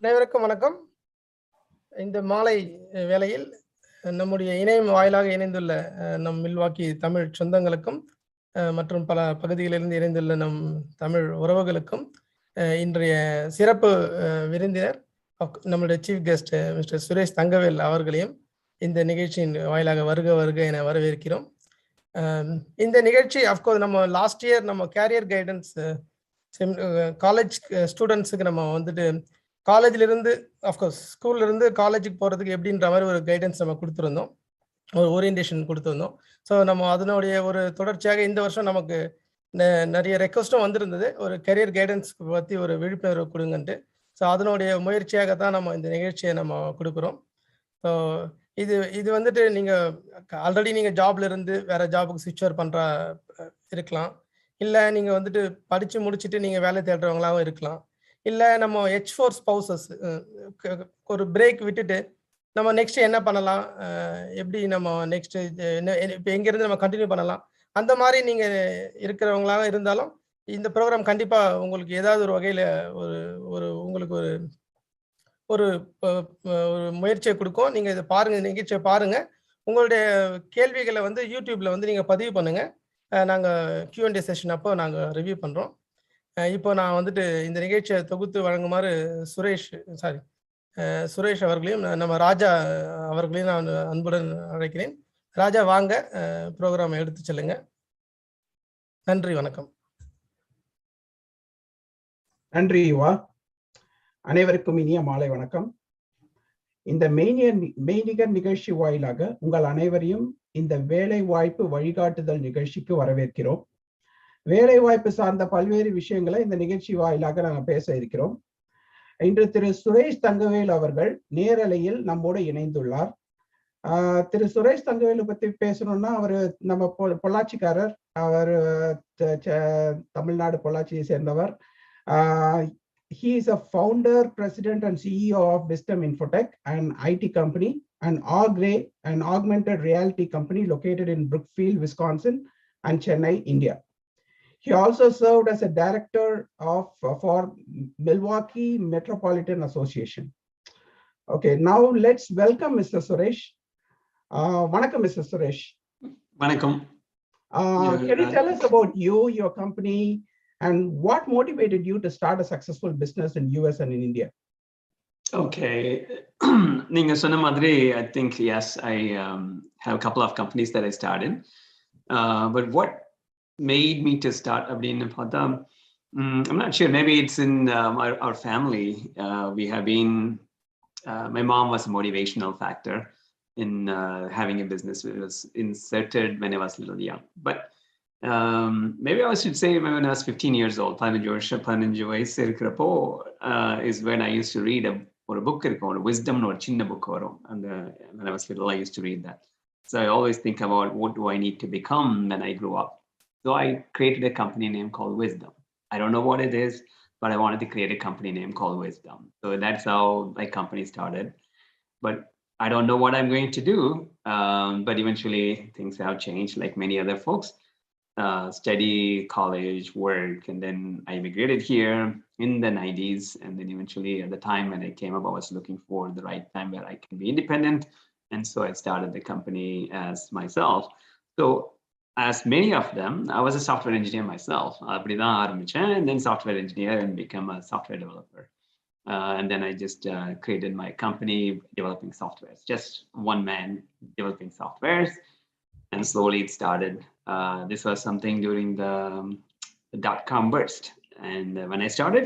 அனைவருக்கும் வணக்கம். இந்த மாலை வேளையில் நம்முடைய இணையம் வாயிலாக இணைந்துள்ள நம் மில்வாக்கி தமிழ் சொந்தங்களுக்கும் மற்றும் பல பகுதிகளிலிருந்து இணைந்துள்ள நம் தமிழ் உறவுகளுக்கும் இன்றைய சிறப்பு விருந்தினர் நம்முடைய chief guest mister Suresh Thangavel அவர்களையும் இந்த நிகழ்ச்சியின் வாயிலாக வருக வருக என வரவேற்கிறோம். இந்த நிகழ்ச்சி அஃப்கோர்ஸ் நம்ம லாஸ்ட் இயர் நம்ம கேரியர் கைடன்ஸ் காலேஜ் ஸ்டூடெண்ட்ஸுக்கு நம்ம வந்துட்டு காலேஜ்ல இருந்து அஃப்கோர்ஸ் ஸ்கூல்ல இருந்து காலேஜுக்கு போகிறதுக்கு எப்படின்ற மாதிரி ஒரு கைடன்ஸ் நம்ம கொடுத்துருந்தோம், ஒரு ஓரியன்டேஷன் கொடுத்துருந்தோம். ஸோ நம்ம அதனுடைய ஒரு தொடர்ச்சியாக இந்த வருஷம் நமக்கு நிறைய ரெக்வஸ்ட்டும் வந்திருந்தது, ஒரு கரியர் கைடன்ஸ் பற்றி ஒரு விழிப்புணர்வு கொடுங்கன்ட்டு. ஸோ அதனுடைய முயற்சியாக தான் நம்ம இந்த நிகழ்ச்சியை நம்ம கொடுக்குறோம். ஸோ இது வந்துட்டு நீங்கள் ஆல்ரெடி நீங்கள் ஜாப்ல இருந்து வேற ஜாபுக்கு ஸ்விட்ச் ஓவர் பண்ணுறா இருக்கலாம், இல்லை நீங்கள் வந்துட்டு படித்து முடிச்சுட்டு நீங்கள் வேலை தேடுறவங்களாகவும் இருக்கலாம், இல்லை நம்ம H4 ஸ்பௌசஸ் ஒரு பிரேக் விட்டுட்டு நம்ம நெக்ஸ்ட் என்ன பண்ணலாம், எப்படி நம்ம நெக்ஸ்ட் இப்போ எங்கேருந்து நம்ம கண்டினியூ பண்ணலாம், அந்த மாதிரி நீங்கள் இருக்கிறவங்களாக இருந்தாலும் இந்த ப்ரோக்ராம் கண்டிப்பாக உங்களுக்கு ஏதாவது ஒரு வகையில் ஒரு உங்களுக்கு ஒரு ஒரு ஒரு முயற்சியை கொடுக்கும். நீங்கள் இதை பாருங்கள், நிகழ்ச்சியை பாருங்கள். உங்களுடைய கேள்விகளை வந்து யூடியூப்ல வந்து நீங்கள் பதிவு பண்ணுங்கள். நாங்கள் Q&A செஷன் அப்போ நாங்கள் ரிவ்யூ பண்ணுறோம். இப்போ நான் வந்துட்டு இந்த நிகழ்ச்சியை தொகுத்து வழங்குமாறு சுரேஷ் அவர்களையும் நம்ம ராஜா அவர்களையும் நான் அன்புடன் அழைக்கிறேன். ராஜா வாங்க, ப்ரோக்ராம் எடுத்து செல்லுங்க. நன்றி, வணக்கம். நன்றி யுவா. அனைவருக்கும் இனிய மாலை வணக்கம். இந்த மெய்நிகர் நிகழ்ச்சி வாயிலாக உங்கள் அனைவரையும் இந்த வேலை வாய்ப்பு வழிகாட்டுதல் நிகழ்ச்சிக்கு வரவேற்கிறோம். வேலை வாய்ப்பு சார்ந்த பல்வேறு விஷயங்களை இந்த நிகழ்ச்சி வாயிலாக நாங்கள் பேச இருக்கிறோம். இன்று திரு சுரேஷ் தங்கவேல் அவர்கள் நேரலையில் நம்மோடு இணைந்துள்ளார். திரு சுரேஷ் தங்கவேலை பத்தி பேசணும்னா அவர் நம்ம பொள்ளாச்சிக்காரர். அவர் தமிழ்நாடு பொள்ளாச்சியை சேர்ந்தவர். He is a founder, president, and CEO of Wisdom Infotech, an IT company, an augmented reality company located in Brookfield, Wisconsin, and Chennai, India. He also served as a director for Milwaukee Metropolitan Association. Okay, now let's welcome Mr. Suresh. Vanakkam, Mr. Suresh. Vanakkam. Can you tell us about you, your company, and what motivated you to start a successful business in US and in India? Okay. Ninga sonna madri, I think, yes, I have a couple of companies that I started. But what made me to start abdin pata, I'm not sure, maybe it's in our family. We have been, my mom was a motivational factor in having a business. It was inserted when I was a little young. But maybe I should say when I was 15 years old, 15 வயசு இருக்கிறப்போ is when I used to read ஒரு book இருக்கும், ஒரு wisdom ஒரு சின்ன book வரும். And when I was little, I used to read that. So I always think about what do I need to become when I grow up. So I created a company name called Wisdom. I don't know what it is, but I wanted to create a company name called Wisdom. So that's how my company started. But I don't know what I'm going to do. But eventually things have changed like many other folks. Study, college, work, and then I immigrated here in the 90s. And then eventually at the time when I came up, I was looking for the right time where I can be independent. And so I started the company as myself. So as many of them, I was a software engineer myself. And then software engineer and become a software developer. And then I just created my company developing softwares, just one man developing softwares. And slowly it started. This was something during the dot-com burst. And when I started,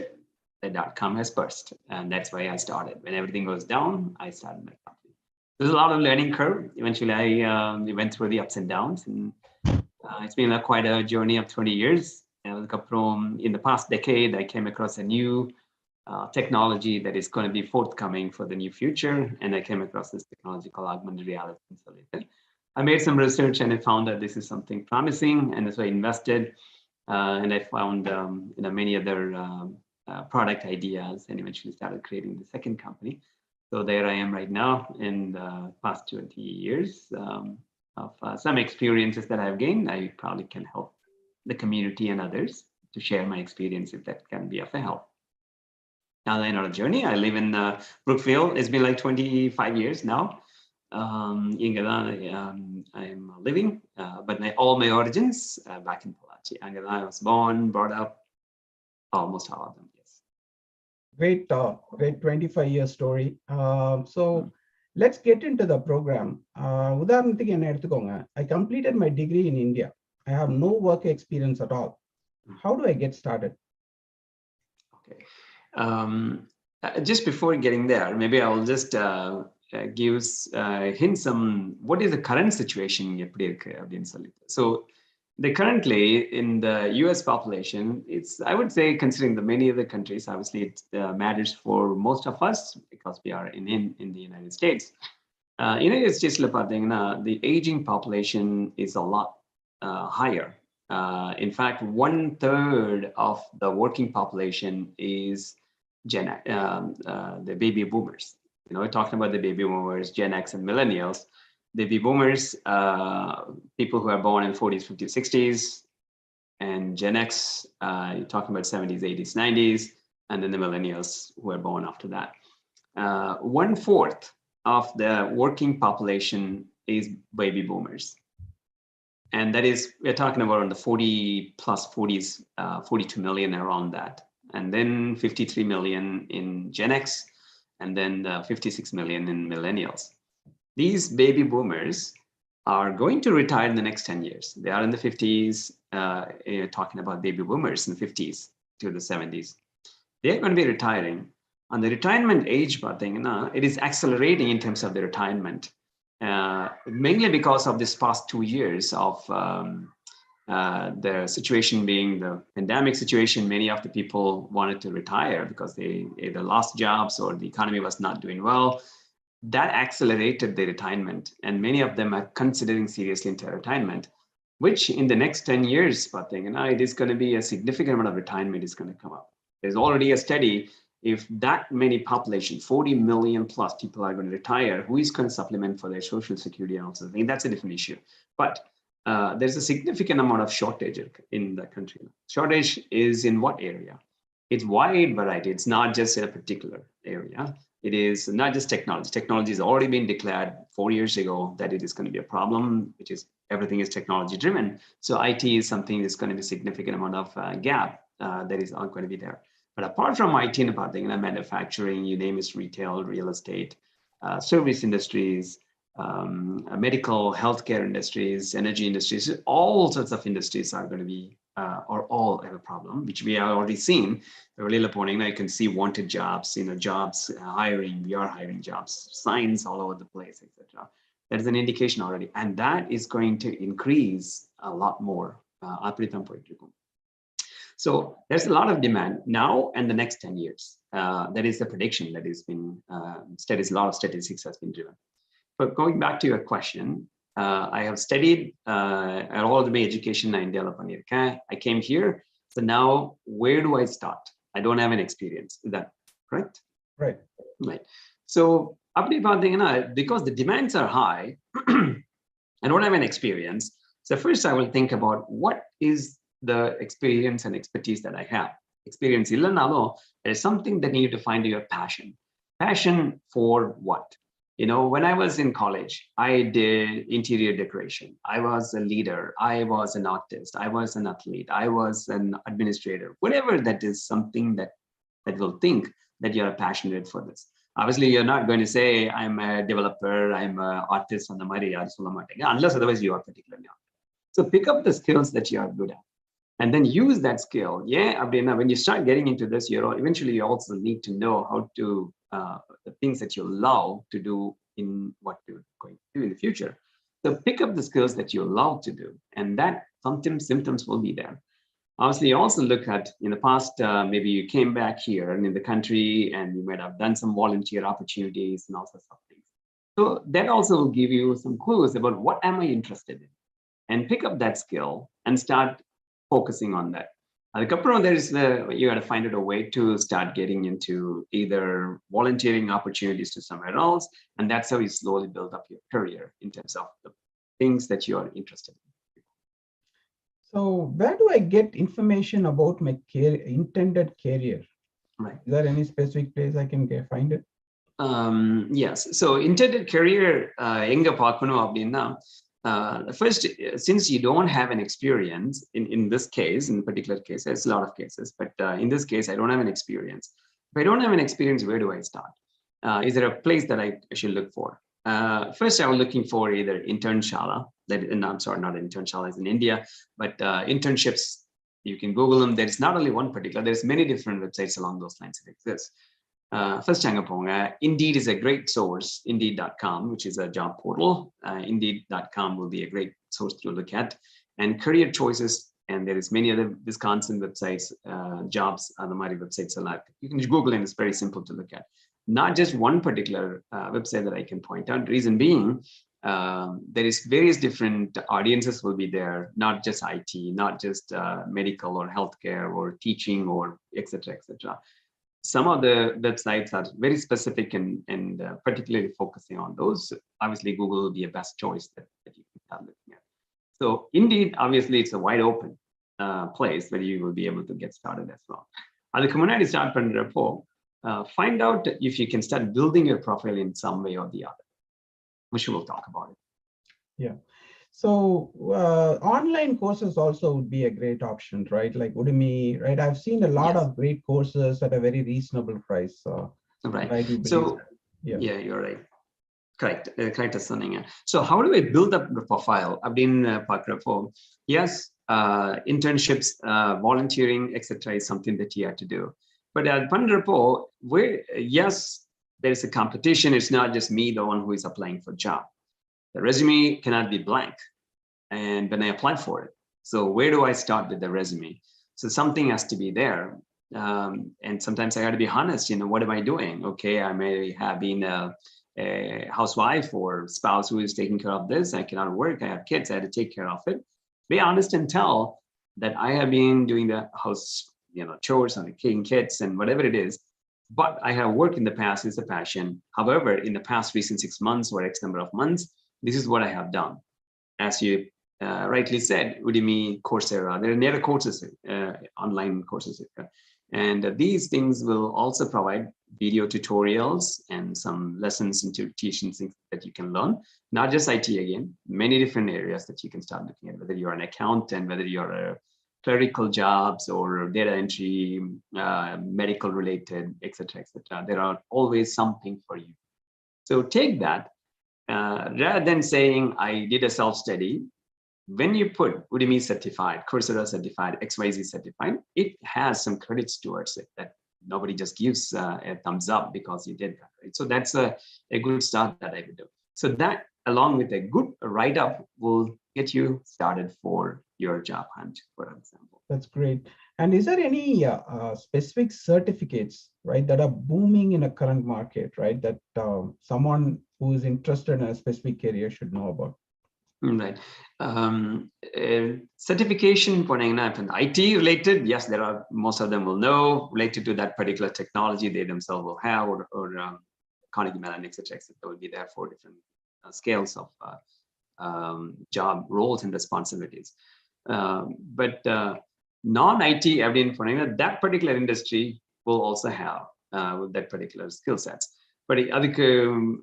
the dot-com has burst. And that's why I started. When everything goes down, I started my company. There's a lot of learning curve. Eventually, I went through the ups and downs. And it's been quite a journey of 20 years. In the past decade, I came across a new technology that is going to be forthcoming for the new future. And I came across this technology called augmented reality. I made some research and I found that this is something promising, and so I invested, and I found many other product ideas, and eventually started creating the second company. So there I am right now in the past 20 years of some experiences that I've gained. I probably can help the community and others to share my experience if that can be of a help. Now I'm on a journey. I live in Brookfield. It's been like 25 years now. I'm living, but all my origins back in Polachi. I was born, brought up, almost all of them. Yes. Great 25-year story. So let's get into the program. உதாரணத்துக்கு என்ன எடுத்துக்கோங்க. I completed my degree in India. I have no work experience at all. How do I get started? Okay. Just before getting there, maybe I'll just gives hints on what is the current situation. So currently in the US population, it's, I would say, considering the many other countries, obviously it matters for most of us because we are in the United States. United States, the aging population is a lot higher. In fact, 1/3 of the working population is the baby boomers. We're talking about the baby boomers, Gen X and millennials. Baby boomers, people who are born in 40s, 50s, 60s, and Gen X, you're talking about 70s, 80s, 90s, and then the millennials who are born after that. 1/4 of the working population is baby boomers. And that is, we're talking about on the 40 plus 40s, 42 million around that. And then 53 million in Gen X, and then 56 million in millennials. These baby boomers are going to retire in the next 10 years. They are in the 50s, talking about baby boomers in the 50s to the 70s. They're going to be retiring. On the retirement age, it is accelerating in terms of the retirement, mainly because of this past 2 years of the situation being the pandemic situation. Many of the people wanted to retire because they either lost jobs or the economy was not doing well. That accelerated the retirement, and many of them are considering seriously into retirement, which in the next 10 years, it is going to be a significant amount of retirement is going to come up. There's already a study. If that many population, 40 million plus people are going to retire, who is going to supplement for their social security and also? I think that's a different issue. But there's a significant amount of shortage in the country. Shortage is in what area? It's wide variety. It's not just in a particular area. It is not just technology. Technology has already been declared 4 years ago that it is going to be a problem, which is everything is technology driven. So IT is something that's going to be a significant amount of gap that is not going to be there. But apart from IT and manufacturing, you name it, retail, real estate, service industries, medical, healthcare industries, energy industries, all sorts of industries are going to be, or all have a problem, which we have already seen. You can see wanted jobs, jobs hiring, we are hiring jobs, signs all over the place, etc. That is an indication already. And that is going to increase a lot more. So there's a lot of demand now and the next 10 years. That is the prediction that has been, a lot of statistics has been driven. But going back to your question, I have studied all of my education in India. I came here. So now where do I start? I don't have an experience. Is that correct? Right. Right. So because the demands are high, I don't have an experience. So first I will think about what is the experience and expertise that I have. Experience illanalo, there's something that you need to find your passion. Passion for what? When I was in college, I did interior decoration. I was a leader. I was an artist. I was an athlete. I was an administrator. Whatever that is, something that will think that you're passionate for this. Obviously, you're not going to say, I'm a developer, I'm an artist, unless otherwise you are particularly not. So pick up the skills that you are good at. And then use that skill. When you start getting into this, eventually you also need to know how to, the things that you love to do in what you're going to do in the future. So pick up the skills that you love to do, and that symptoms will be there. Obviously, you also look at in the past, maybe you came back here and in the country and you might have done some volunteer opportunities and all sorts of things. So that also will give you some clues about what am I interested in, and pick up that skill and start focusing on that. You got to find out a way to start getting into either volunteering opportunities to somewhere else, and that's how you slowly build up your career in terms of the things that you are interested in. So where do I get information about my intended career? Right. Is there any specific place I can find it? Yes. So intended career, enga paakano appadina. First, since you don't have an experience in this case, in particular case, there's a lot of cases, but in this case, I don't have an experience. If I don't have an experience, where do I start? Is there a place that I should look for? First, I was looking for either internshala, I'm sorry, not internshala, it's in India, but internships, you can Google them. There's not only one particular, there's many different websites along those lines that exist. First, Indeed is a great source, Indeed.com, which is a job portal. Indeed.com will be a great source to look at. And career choices, and there is many other Wisconsin websites, jobs, other websites a lot. You can Google and it's very simple to look at. Not just one particular website that I can point out. Reason being, there is various different audiences will be there, not just IT, not just medical or healthcare or teaching or et cetera, et cetera. Some of the websites are very specific and particularly focusing on those. Obviously, Google will be a best choice that you can start looking at. So Indeed, obviously, it's a wide open place where you will be able to get started as well. Adukku munadi start pandrappo, find out if you can start building your profile in some way or the other, which we'll talk about it. Yeah. So online courses also would be a great option, right? Like Udemy, right? I've seen a lot of great courses at a very reasonable price. Right. I do believe So, yeah, you're right. Correct. Correct. So how do I build up the profile? Abdin Pakrapo. Yes, internships, volunteering, etc. is something that you have to do. But at Pandrapo, where yes, there is a competition. It's not just me, the one who is applying for a job. The resume cannot be blank. And when I apply for it, so where do I start with the resume? So something has to be there. And sometimes I got to be honest, what am I doing? Okay, I may have been a housewife or spouse who is taking care of this. I cannot work. I have kids. I had to take care of it. Be honest and tell that I have been doing the house, chores and taking kids and whatever it is. But I have worked in the past. It's a passion. However, in the past recent 6 months or X number of months, this is what I have done. As you rightly said, Udemy, Coursera, there are never courses, online courses. And these things will also provide video tutorials and some lessons and teachings that you can learn, not just IT again, many different areas that you can start looking at, whether you're an accountant, whether you're a clerical jobs or data entry, medical related, etc., etc. There are always something for you. So take that, rather than saying I did a self-study. When you put Udemy certified, Coursera certified, XYZ certified, it has some credits towards it that nobody just gives a thumbs up because you did that, right? So that's a good start that I would do. So that, along with a good write-up, will get you started for your job hunt, for example. That's great. And is there any specific certificates, right, that are booming in a current market, right, that someone who is interested in a specific area should know about? Right. Certification for IT related, yes, there are, most of them will know, related to that particular technology they themselves will have, or Carnegie Mellon, etc., will be there for different scales of job roles and responsibilities. But non-IT, that particular industry will also have that particular skill sets. But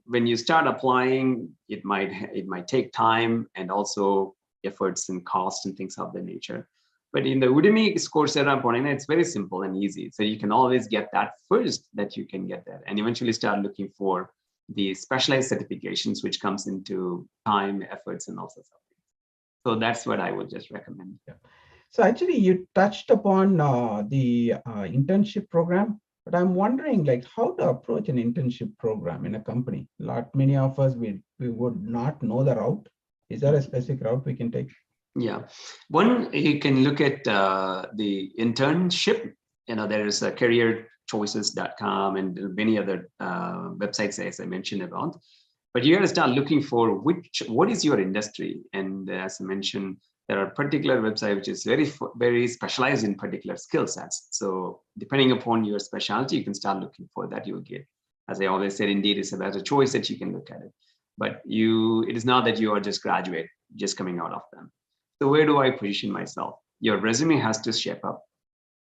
when you start applying, it might take time and also efforts and cost and things of that nature. But in the Udemy, Coursera, it's very simple and easy. So you can always get that first, that you can get that, and eventually start looking for the specialized certifications, which comes into time, efforts, and also something. So that's what I would just recommend. Yeah. So actually, you touched upon the internship program. But I'm wondering, like, how to approach an internship program in a company. Many of us, we would not know the route. Is there a specific route we can take? Yeah, one, you can look at the internship. There is careerchoices.com and many other websites, as I mentioned about. But you got to start looking for what is your industry. And as I mentioned, there are particular websites which is very, very specialized in particular skill sets. So depending upon your specialty, you can start looking for that. You'll get, as I always said, indeed, it's about a choice that you can look at it. But it is not that you are just graduate, just coming out of them. So where do I position myself? Your resume has to shape up.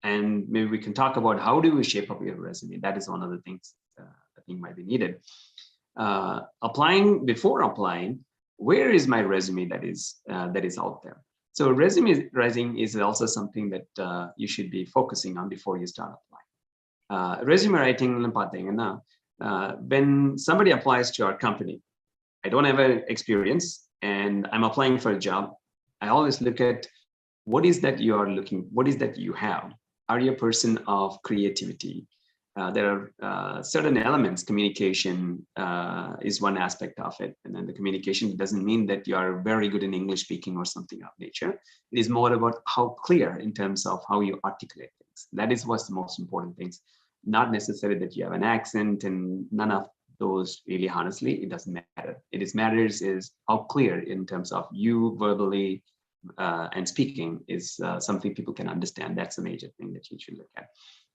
And maybe we can talk about how do we shape up your resume. That is one of the things I think might be needed. Before applying, where is my resume that is out there? So resume writing is also something that you should be focusing on before you start applying. Resume writing, when somebody applies to our company, I don't have an experience and I'm applying for a job, I always look at what is that you are looking, what is that you have? Are you a person of creativity? There are certain elements. Communication is one aspect of it. And then the communication doesn't mean that you are very good in English speaking or something of nature. It is more about how clear in terms of how you articulate things. That is what's the most important things. Not necessarily that you have an accent, and none of those really, honestly, it doesn't matter. It matters is how clear in terms of you verbally and speaking is something people can understand. That's a major thing that you should look at.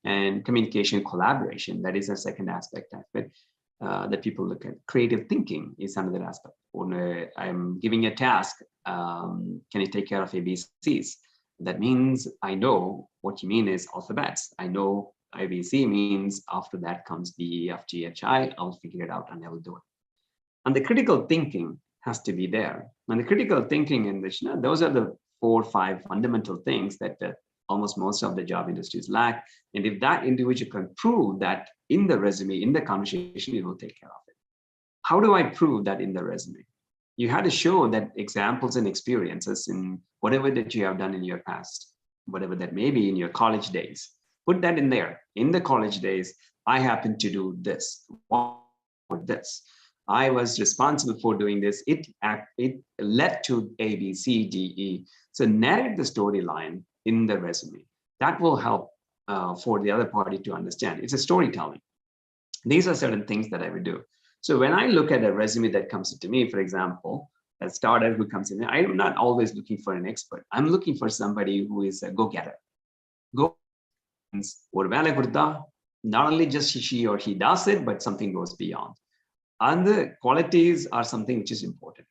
And communication, collaboration, that is a second aspect of it that people look at. Creative thinking is another aspect. When I'm giving a task, can you take care of ABCs? That means I know what you mean is alphabets. I know ABC means after that comes D, E, F, G, H, I. I'll figure it out and I will do it. And the critical thinking has to be there. And the critical thinking in this, those are the 4 or 5 fundamental things that almost most of the job industries lack. And if that individual can prove that in the resume, in the conversation, it will take care of it. How do I prove that in the resume? You had to show that examples and experiences in whatever that you have done in your past, whatever that may be in your college days. Put that in there. In the college days, I happened to do this. What this? I was responsible for doing this. It led to A, B, C, D, E. So narrate the storyline in the resume. That will help for the other party to understand. It's a storytelling. These are certain things that I would do. So when I look at a resume that comes to me, for example, a starter who comes in, I'm not always looking for an expert. I'm looking for somebody who is a go-getter. Go or not only just she or he does it, but something goes beyond. And the qualities are something which is important.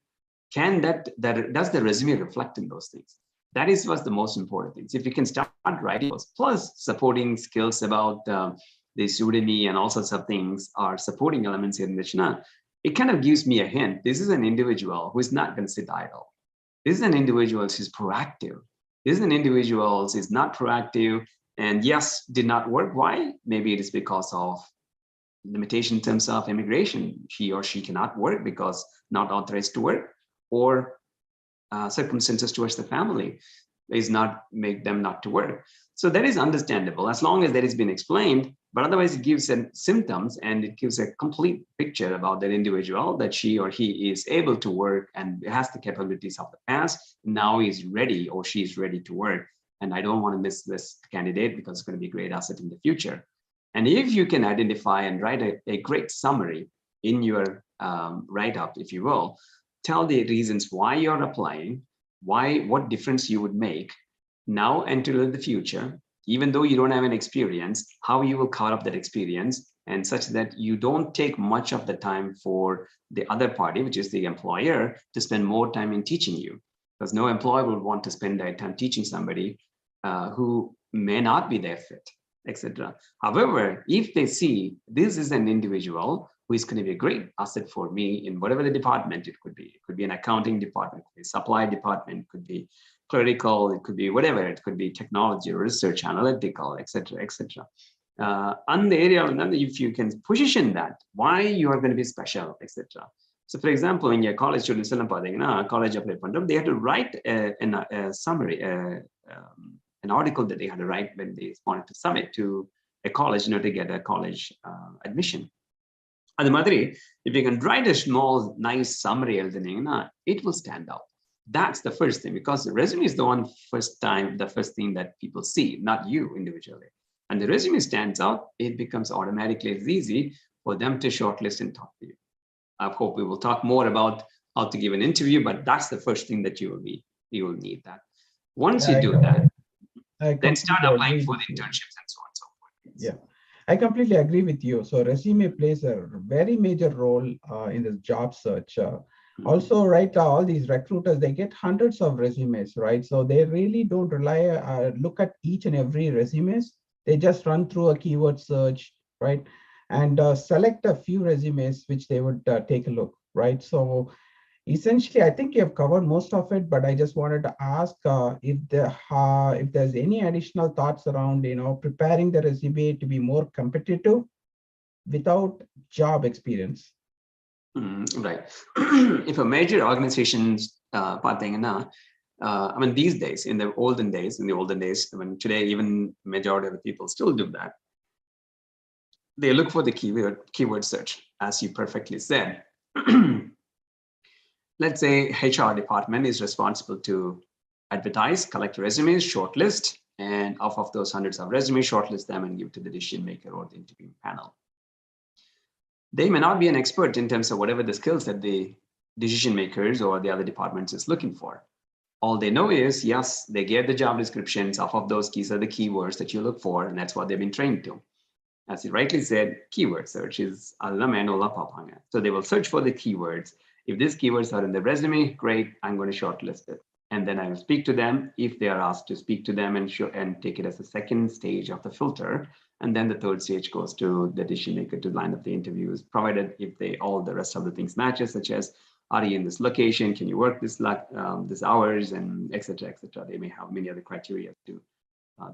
Does the resume reflect in those things? That is what's the most important things. If you can start writing those, plus supporting skills about the pseudonym and all sorts of things are supporting elements in Vishna, it kind of gives me a hint. This is an individual who is not going to sit idle. This is an individual who is proactive. This is an individual who is not proactive and yes, did not work. Why? Maybe it is because of limitation in terms of immigration. He or she cannot work because not authorized to work, or circumstances towards the family is not make them not to work. So that is understandable as long as that has been explained, but otherwise it gives them symptoms and it gives a complete picture about that individual, that she or he is able to work and has the capabilities of the past. Now is ready or she is ready to work. And I don't want to miss this candidate because it's going to be a great asset in the future. And if you can identify and write a great summary in your write-up, if you will, tell the reasons why you're applying, what difference you would make now and to the future, even though you don't have an experience, how you will cover up that experience, and such that you don't take much of the time for the other party, which is the employer, to spend more time in teaching you. Because no employer will want to spend their time teaching somebody who may not be their fit, etc. However, if they see this is an individual who is going to be a great asset for me in whatever the department it could be an accounting department, it could be a supply department, it could be clerical, it could be whatever, it could be technology or research, analytical, etc., etc. On the area, if you can position that, why you are going to be special, etc. So, for example, in your college students, college apply pandram, they had to write a summary, an article that they had to write when they wanted to submit to a college, to get a college admission. And the Madri, if you can write a small, nice summary, it will stand out. That's the first thing, because the resume is the first thing that people see, not you individually. And the resume stands out, it becomes automatically easy for them to shortlist and talk to you. I hope we will talk more about how to give an interview, but that's the first thing that you will need that. Once you do that, then start applying for the internships and so on and so forth. Yeah, I completely agree with you. So resume plays a very major role in this job search. Also, right, all these recruiters, they get hundreds of resumes, right? So they really don't look at each and every resumes. They just run through a keyword search, right? And select a few resumes which they would take a look, right? So essentially, I think you have covered most of it, but I just wanted to ask if there's any additional thoughts around, preparing the resume to be more competitive without job experience. Right. If a major organizations, these days, in the olden days, today even majority of the people still do that. They look for the keyword search, as you perfectly said. Let's say HR department is responsible to advertise, collect resumes, shortlist, and off of those hundreds of resumes, shortlist them and give to the decision maker or the interviewing panel. They may not be an expert in terms of whatever the skills that the decision makers or the other departments is looking for. All they know is, yes, they get the job descriptions, off of those keys are the keywords that you look for, and that's what they've been trained to. As you rightly said, keyword search is so they will search for the keywords. If these keywords are in the resume, great, I'm going to shortlist it. And then I will speak to them if they are asked to speak to them and take it as a second stage of the filter. And then the third stage goes to the decision maker to line up the interviews, provided if all the rest of the things matches, such as Are you in this location? Can you work this hours, and etc. etc. They may have many other criteria to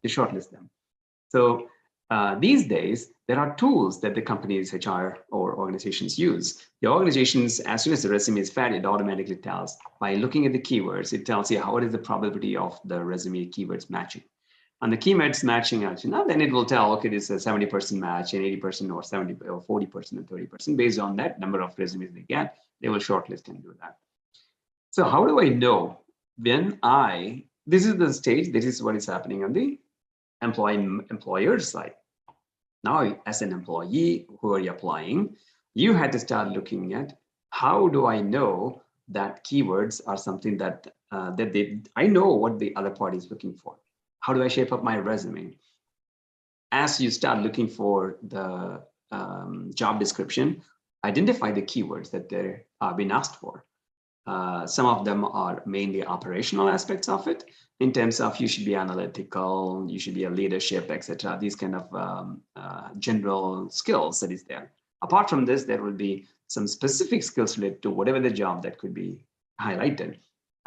shortlist them. So these days, there are tools that the company's HR or organizations use. The organizations, as soon as the resume is fed, it automatically tells, by looking at the keywords, it tells you what is the probability of the resume keywords matching. And the keywords matching, actually, now then it will tell, okay, this is a 70% match, and 80% or 70 or 40% and 30%. Based on that number of resumes they get, they will shortlist and do that. So how do I know when this is the stage, this is what is happening on the employer side. Now, as an employee who are applying, you had to start looking at, how do I know that keywords are something that I know what the other party is looking for. How do I shape up my resume? As you start looking for the job description, identify the keywords that they're being asked for. Some of them are mainly operational aspects of it, in terms of you should be analytical, you should be a leadership, etc. These kind of general skills that is there. Apart from this, there will be some specific skills related to whatever the job that could be highlighted.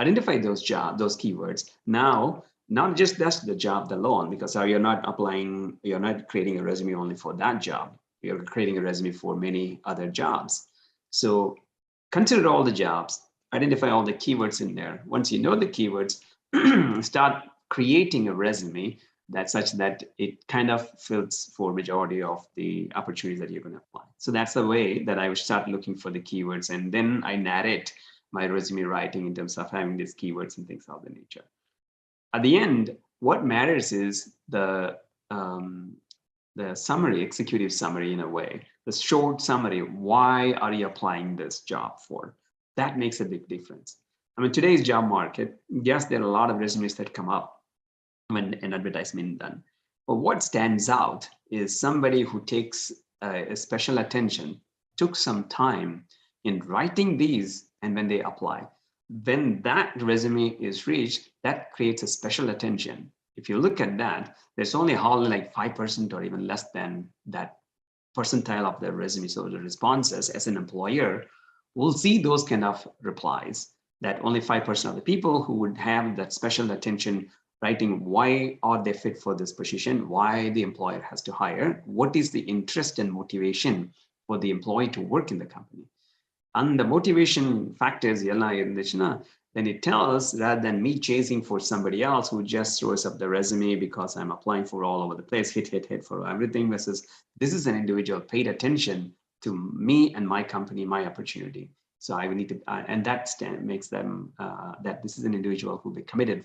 Identify those keywords. Now, not just that's the job alone, because you're not applying, you're not creating a resume only for that job. You're creating a resume for many other jobs. So consider all the jobs, identify all the keywords in there. Once you know the keywords, start creating a resume that's such that it kind of fits for majority of the opportunities that you're going to apply. So that's the way that I would start looking for the keywords, and then I narrate my resume writing in terms of having these keywords and things of the nature. At the end, what matters is the summary, executive summary in a way, the short summary. Why are you applying this job for? That makes a big difference. I mean, today's job market, yes, there are a lot of resumes that come up when an advertisement is done. But what stands out is somebody who takes a special attention, took some time in writing these, and when they apply. When that resume is reached, that creates a special attention. If you look at that, there's only hardly like 5% or even less than that percentile of their resume. So the responses as an employer will see those kind of replies, that only 5% of the people who would have that special attention writing why are they fit for this position, why the employer has to hire, what is the interest and motivation for the employee to work in the company. And the motivation factors, then it tells, rather than me chasing for somebody else who just throws up the resume because I'm applying for all over the place, hit for everything, versus this is an individual paid attention to me and my company, my opportunity. So I would need to, and that makes them, that this is an individual who be committed.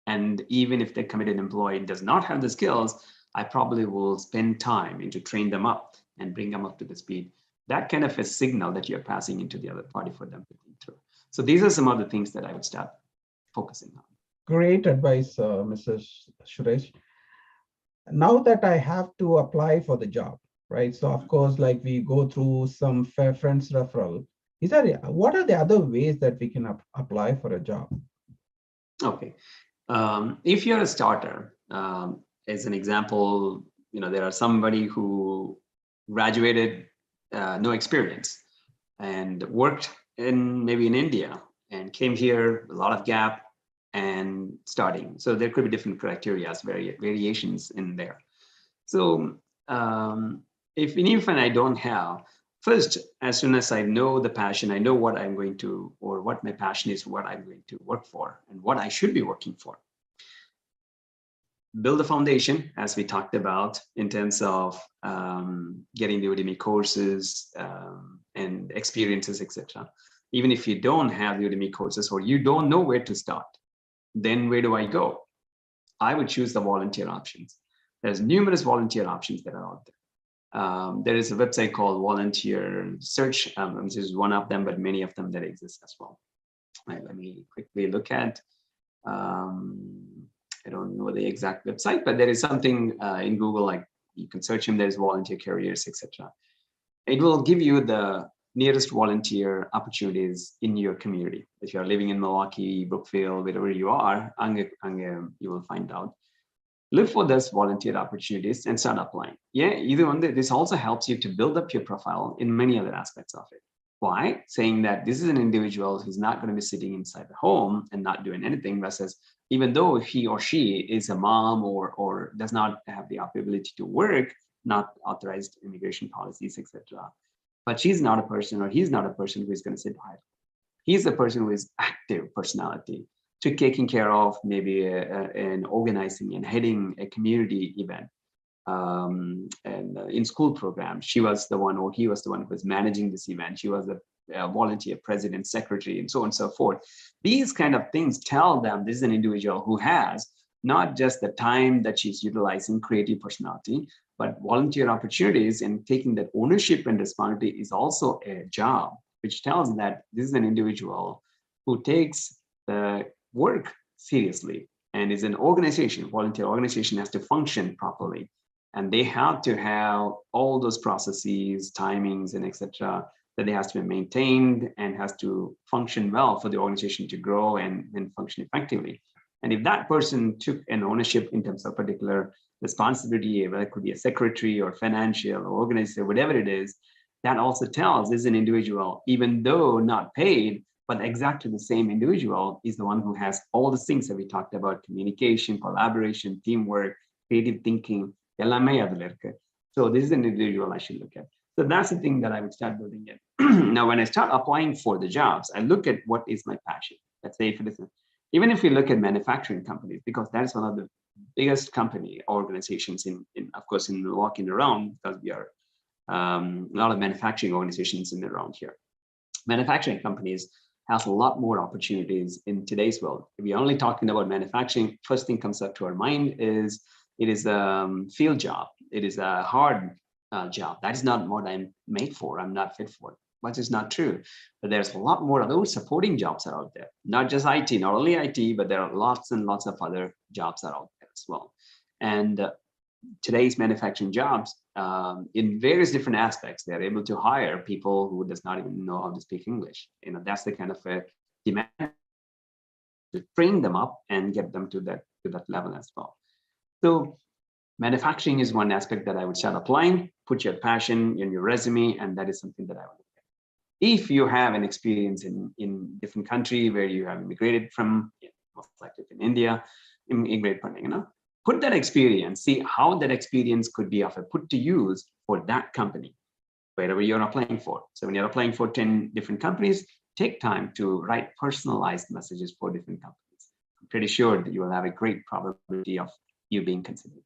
And even if the committed employee does not have the skills, I probably will spend time to train them up and bring them up to the speed. That kind of a signal that you're passing into the other party for them to think through. So these are some of the things that I would start focusing on. Great advice, Mr. Suresh. Now that I have to apply for the job, right? So of course, like we go through some fair friends referral. What are the other ways that we can apply for a job? Okay. If you're a starter, as an example, there are somebody who graduated, no experience, and worked maybe in India and came here, a lot of gap and starting. So there could be different criteria, variations in there. So even if I don't have, first, as soon as I know the passion, I know what I'm going to, or what my passion is, what I'm going to work for and what I should be working for. Build a foundation, as we talked about, in terms of getting the Udemy courses and experiences, etc. Even if you don't have the Udemy courses or you don't know where to start, then where do I go? I would choose the volunteer options. There's numerous volunteer options that are out there. There is a website called Volunteer Search, which is one of them, but many of them that exist as well. Right, let me quickly look at. I don't know the exact website, but there is something in Google, like you can search him, there's volunteer careers, etc. It will give you the nearest volunteer opportunities in your community. If you're living in Milwaukee, Brookfield, wherever you are, you will find out. Look for those volunteer opportunities and start applying. Yeah, this also helps you to build up your profile in many other aspects of it. Why? Saying that this is an individual who's not going to be sitting inside the home and not doing anything, versus even though he or she is a mom or does not have the ability to work, not authorized immigration policies, etc. But she's not a person, or he's not a person who is going to sit idle. He's a person who is active personality to taking care of maybe an organizing and heading a community event. And in school programs, she was the one, or he was the one who was managing this event. She was a volunteer president, secretary, and so on and so forth. These kind of things tell them this is an individual who has not just the time that she's utilizing creative personality, but volunteer opportunities, and taking that ownership and responsibility is also a job, which tells that this is an individual who takes the work seriously and is an organization. Volunteer organization has to function properly. And they have to have all those processes, timings, and etc. that they has to be maintained and has to function well for the organization to grow and function effectively. And if that person took an ownership in terms of particular responsibility, whether it could be a secretary or financial or organizer, whatever it is, that also tells this is an individual, even though not paid, but exactly the same individual is the one who has all the things that we talked about: communication, collaboration, teamwork, creative thinking. So this is an individual I should look at. So that's the thing that I would start building in. Now, when I start applying for the jobs, I look at what is my passion. Let's say, for instance, even if we look at manufacturing companies, because that is one of the biggest company organizations of course, in Milwaukee and around, because we are a lot of manufacturing organizations in and around here. Manufacturing companies has a lot more opportunities in today's world. If we're only talking about manufacturing, first thing comes up to our mind is it is a field job. It is a hard job. That is not what I'm made for. I'm not fit for it. Which is not true. But there's a lot more of those supporting jobs are out there. Not just IT, not only IT, but there are lots and lots of other jobs are out there as well. And today's manufacturing jobs, in various different aspects, they're able to hire people who does not even know how to speak English. That's the kind of a demand to train them up and get them to that level as well. So manufacturing is one aspect that I would start applying. Put your passion in your resume, and that is something that I would look at. If you have an experience in different country where you have immigrated from, most likely in India, put that experience, see how that experience could be put to use for that company, wherever you're applying for. So when you're applying for 10 different companies, take time to write personalized messages for different companies. I'm pretty sure that you will have a great probability of you being considered.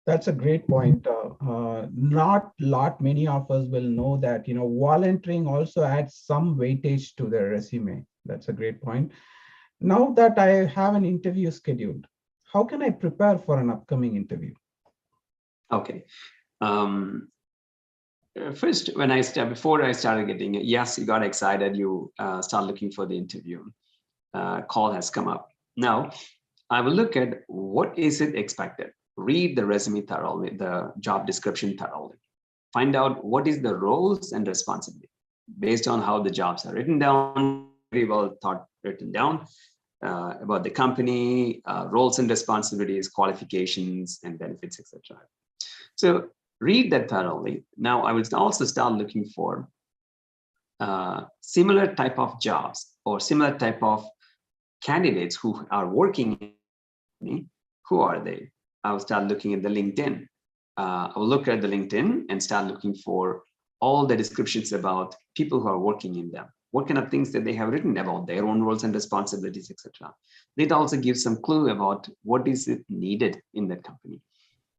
That's a great point. Not many of us will know that, volunteering also adds some weightage to their resume. That's a great point. Now that I have an interview scheduled, how can I prepare for an upcoming interview? Okay. First, before I started getting it, yes, you got excited. You start looking for the interview. Call has come up. Now, I will look at what is it expected. Read the resume thoroughly, the job description thoroughly. Find out what is the roles and responsibility based on how the jobs are written down, very well written down about the company, roles and responsibilities, qualifications and benefits, etc. So read that thoroughly. Now I will also start looking for similar type of jobs or similar type of candidates who are working in me. Who are they? I will start looking at the LinkedIn. I will look at the LinkedIn and start looking for all the descriptions about people who are working in them. What kind of things that they have written about their own roles and responsibilities, etc. It also gives some clue about what is it needed in that company.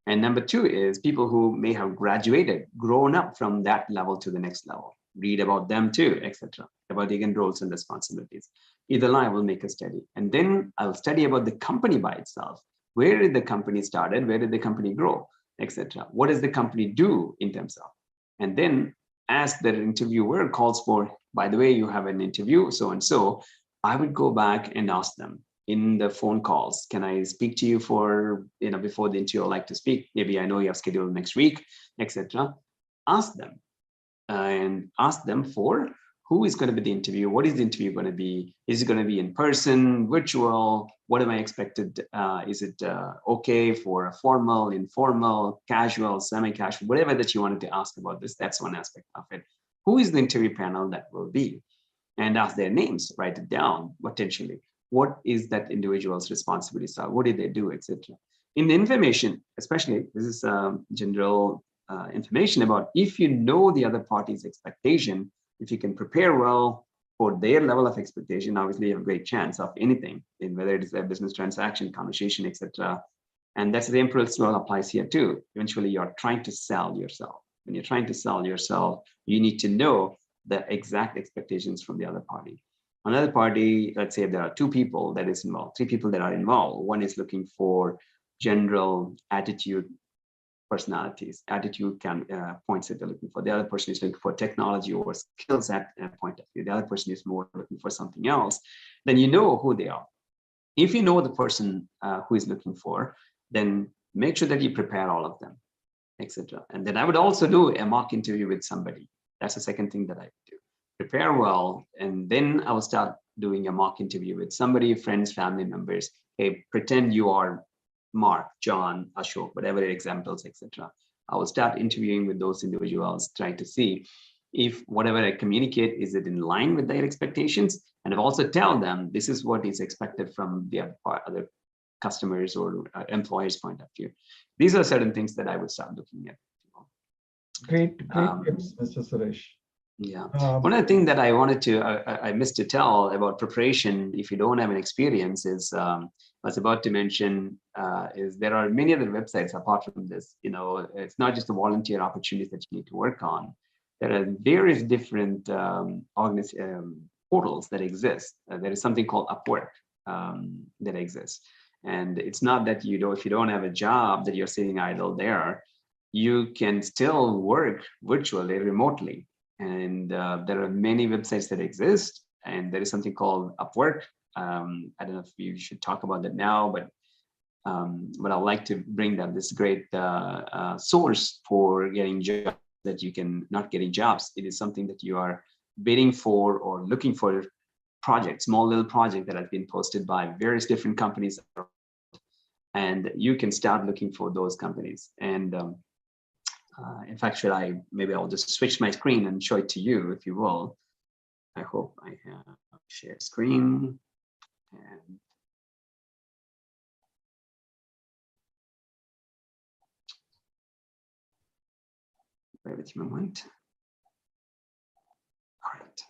And number two is people who may have graduated, grown up from that level to the next level. Read about them too, etc. About again roles and responsibilities. Either I will make a study, and then I'll study about the company by itself. Where did the company started? Where did the company grow, etc. What does the company do in terms of? And then as the interviewer calls for, by the way, you have an interview, so and so, I would go back and ask them in the phone calls, can I speak to you for, before the interview, I'd like to speak. Maybe I know you have scheduled next week, etc. Ask them and ask them for who is going to be the interview? What is the interview going to be? Is it going to be in person, virtual? What am I expected? Is it okay for a formal, informal, casual, semi-casual, whatever that you wanted to ask about this? That's one aspect of it. who is the interview panel that will be, and ask their names, write it down potentially. What is that individual's responsibilities are? What did they do, etc. In the information, especially, this is general information about if you know the other party's expectation, if you can prepare well for their level of expectation, obviously you have a great chance of anything, in whether it is a business transaction, conversation, etc. And that's the same principle applies here too. Eventually, you're trying to sell yourself. When you're trying to sell yourself, you need to know the exact expectations from the other party. Another party, let's say there are two people that is involved, three people that are involved. One is looking for general attitude, personalities, attitude points that they're looking for. The other person is looking for technology or skills at point of view. The other person is more looking for something else. Then you know who they are. If you know the person who is looking for, then make sure that you prepare all of them, etc. And then I would also do a mock interview with somebody. That's the second thing that I do. Prepare well, and then I will start doing a mock interview with somebody, friends, family members. Hey, pretend you are Mark, John, Ashok, whatever examples, etc. I will start interviewing with those individuals, trying to see if whatever I communicate, is it in line with their expectations? And I've also tell them this is what is expected from the other customers or employers' point of view. These are certain things that I would start looking at. Great tips, Mr. Suresh. Yeah. One of the things that I wanted to, I missed to tell about preparation, if you don't have an experience, is I was about to mention, is there are many other websites apart from this. You know, it's not just the volunteer opportunities that you need to work on. There are various different portals that exist. There is something called Upwork that exists. And it's not that if you don't have a job that you're sitting idle there, you can still work virtually, remotely. And there are many websites that exist, and there is something called Upwork. I don't know if you should talk about that now, but I'd like to bring that this great source for getting jobs that you can not getting jobs. It is something that you are bidding for or looking for projects, small little project that has been posted by various different companies, and you can start looking for those companies. And in fact, maybe I'll just switch my screen and show it to you, if you will. I hope I have shared screen. And bear with me a moment. All right.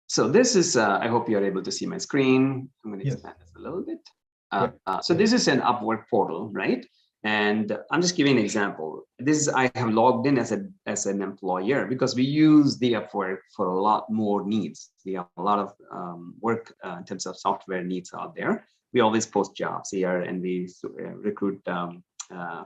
So this is, I hope you're able to see my screen. I'm going to expand this a little bit. So this is an Upwork portal, right? And I'm just giving an example. I have logged in as an employer because we use the Upwork for a lot more needs. We have a lot of work in terms of software needs out there. We always post jobs here, and we recruit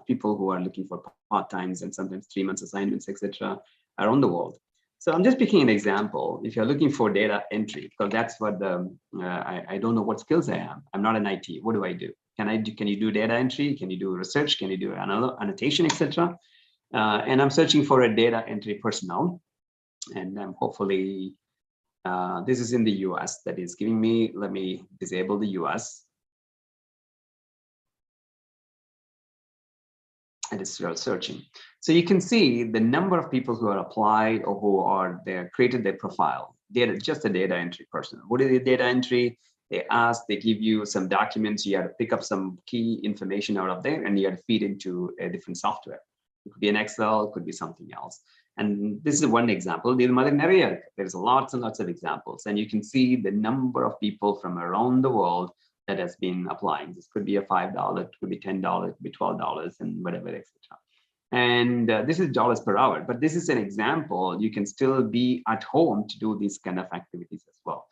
people who are looking for part-times and sometimes 3 months assignments, etc., around the world. So I'm just picking an example. If you're looking for data entry, because that's what I don't know what skills I am. I'm not an IT. What do I do? Can you do data entry? Can you do research? Can you do annotation, etc.? And I'm searching for a data entry personnel. And hopefully, this is in the US that is giving me, let me disable the US. And it's still searching. So you can see the number of people who are applied or who are there, created their profile. Just a data entry person. What is the data entry? They ask, they give you some documents, you have to pick up some key information out of there, and you have to feed into a different software. It could be an Excel, it could be something else. And this is one example. There's lots and lots of examples, and you can see the number of people from around the world that has been applying. This could be a $5, it could be $10, it could be $12, and whatever, etc. And this is dollars per hour, but this is an example. You can still be at home to do these kind of activities as well.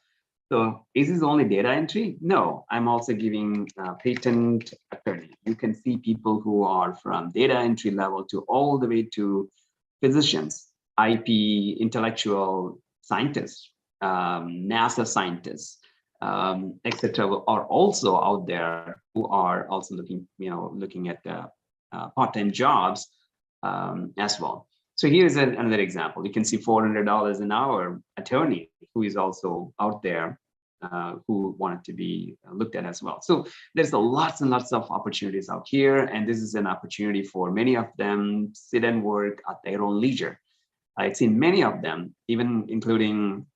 So is this only data entry? No, I'm also giving patent attorney. You can see people who are from data entry level to all the way to physicians, IP, intellectual scientists, NASA scientists, etc., are also out there who are also looking at part-time jobs as well. So here's another example. You can see $400 an hour attorney who is also out there who wanted to be looked at as well. So there's lots and lots of opportunities out here, and this is an opportunity for many of them sit and work at their own leisure. I've seen many of them, even including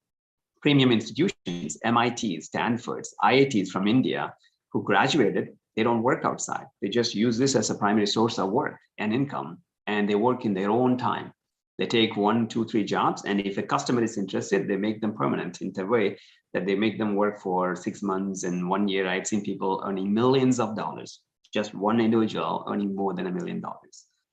premium institutions, MIT, Stanfords, IITs from India, who graduated. They don't work outside. They just use this as a primary source of work and income, and they work in their own time. They take 1, 2, 3 jobs, and if a customer is interested, they make them permanent in the way that they make them work for 6 months and 1 year. I've seen people earning millions of dollars, just one individual earning more than $1 million,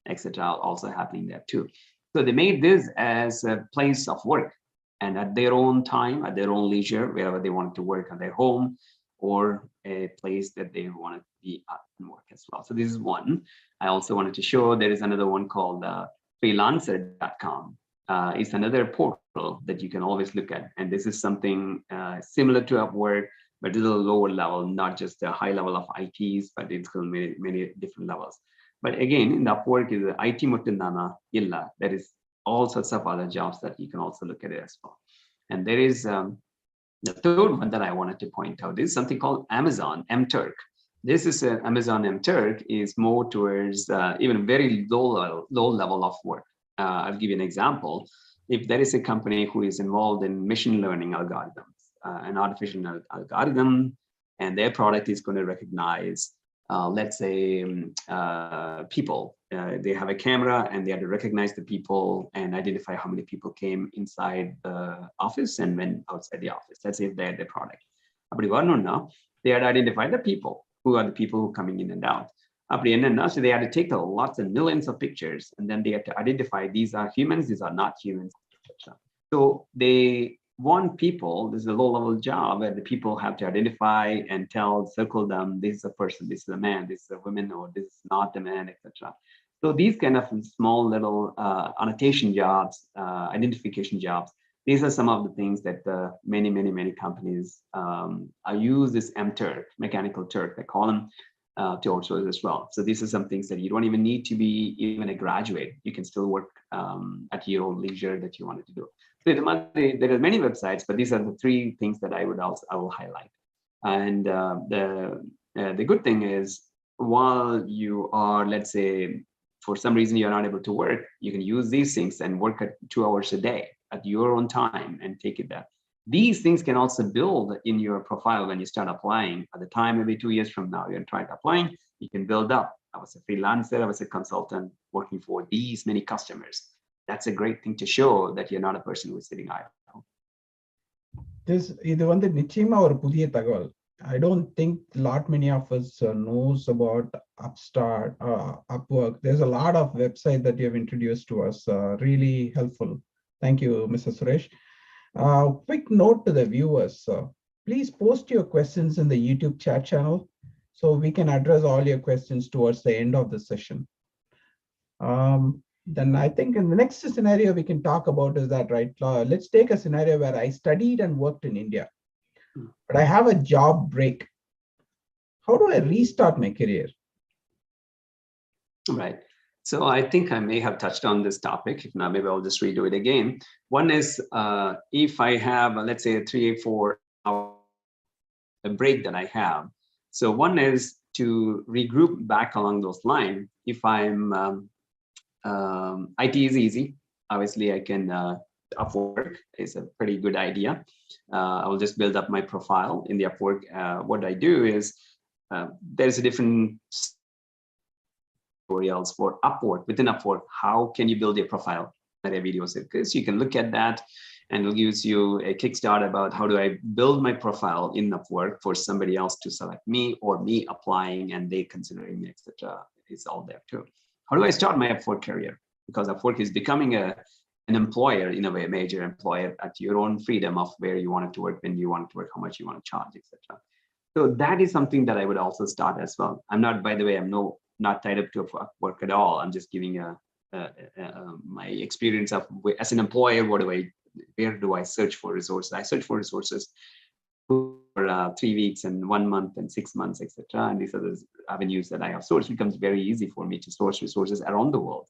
etc. Also happening there too. So they made this as a place of work, and at their own time, at their own leisure, wherever they wanted to work, at their home or a place that they wanted to be at and work as well. So this is one. I also wanted to show there is another one called freelancer.com. It's another portal that you can always look at. And this is something similar to Upwork, but it's a lower level, not just a high level of ITs, but it's still many different levels. But again, in the Upwork is IT muttundana illa. There is all sorts of other jobs that you can also look at it as well. And there is the third one that I wanted to point out is something called Amazon MTurk. This is Amazon MTurk is more towards even very low level of work. I'll give you an example. If there is a company who is involved in machine learning algorithms, an artificial algorithm, and their product is going to recognize, let's say, people. They have a camera and they have to recognize the people and identify how many people came inside the office and went outside the office. Let's say if they had their product. They had identified the people. Who are the people who are coming in and out? So they had to take lots and millions of pictures, and then they had to identify these are humans, these are not humans, etc. So they want people, this is a low-level job where the people have to identify and circle them, this is a person, this is a man, this is a woman, or this is not a man, etc. So these kind of small little annotation jobs, identification jobs, these are some of the things that many companies use this MTurk, mechanical Turk, they call them, to outsource as well. So these are some things that you don't even need to be even a graduate. You can still work at your own leisure that you wanted to do. So there are many websites, but these are the 3 things that I will highlight. And the good thing is, while you are, let's say, for some reason you're not able to work, you can use these things and work at 2 hours a day at your own time and take it there. These things can also build in your profile when you start applying. At the time, maybe 2 years from now, you're trying applying, you can build up. I was a freelancer, I was a consultant working for these many customers. That's a great thing to show that you're not a person who's sitting idle. இது வந்து நிச்சயமா ஒரு புதிய தகவல். I don't think many of us knows about Upstart, Upwork. There's a lot of websites that you have introduced to us. Really helpful. Thank you, Mr. Suresh. Quick note to the viewers. Please post your questions in the YouTube chat channel so we can address all your questions towards the end of the session. Then I think in the next scenario we can talk about is that, right? Let's take a scenario where I studied and worked in India, but I have a job break. How do I restart my career? Right. So I think I may have touched on this topic. If not, maybe I'll just redo it again. One is if I have, let's say, a 3-4 hour break that I have. So one is to regroup back along those lines. If I'm, IT is easy. Obviously, I can, Upwork is a pretty good idea. I will just build up my profile in the Upwork. What I do is there's a different tutorials for Upwork. Within Upwork, how can you build your profile? Videos, because you can look at that and it gives you a kickstart about how do I build my profile in Upwork for somebody else to select me or me applying and they considering me, etc. It's all there too. How do I start my Upwork career? Because Upwork is becoming an employer, in a way, a major employer at your own freedom of where you want to work, when you want to work, how much you want to charge, etc. So that is something that I would also start as well. I'm not, by the way, I'm not tied up to Upwork at all. I'm just giving my experience of as an employer. Where do I search for resources? I search for resources for 3 weeks and 1 month and 6 months, etc. And these are the avenues that I have sourced. It becomes very easy for me to source resources around the world.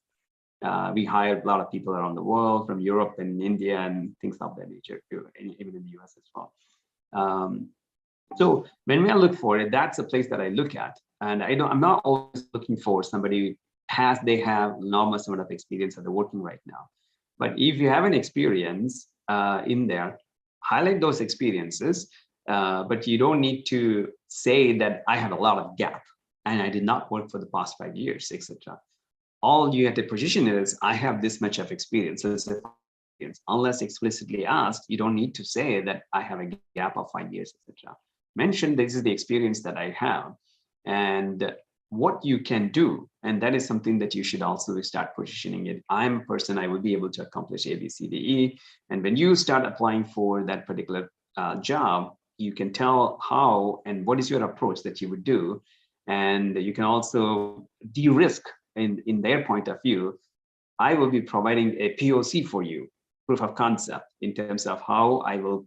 We hire a lot of people around the world, from Europe and India and things of that nature too, even in the US as well. So when we look for it, that's a place that I look at. And I'm not always looking for somebody they have enormous amount of experience that they're working right now. But if you have an experience in there, highlight those experiences, but you don't need to say that I have a lot of gap and I did not work for the past 5 years, etc. All you have to position is, I have this much of experience. Unless explicitly asked, you don't need to say that I have a gap of 5 years, etc. Mention this is the experience that I have and what you can do. And that is something that you should also start positioning it. I'm a person, I will be able to accomplish A, B, C, D, E. And when you start applying for that particular job, you can tell how and what is your approach that you would do. And you can also de-risk in their point of view. I will be providing a POC for you, proof of concept, in terms of how I will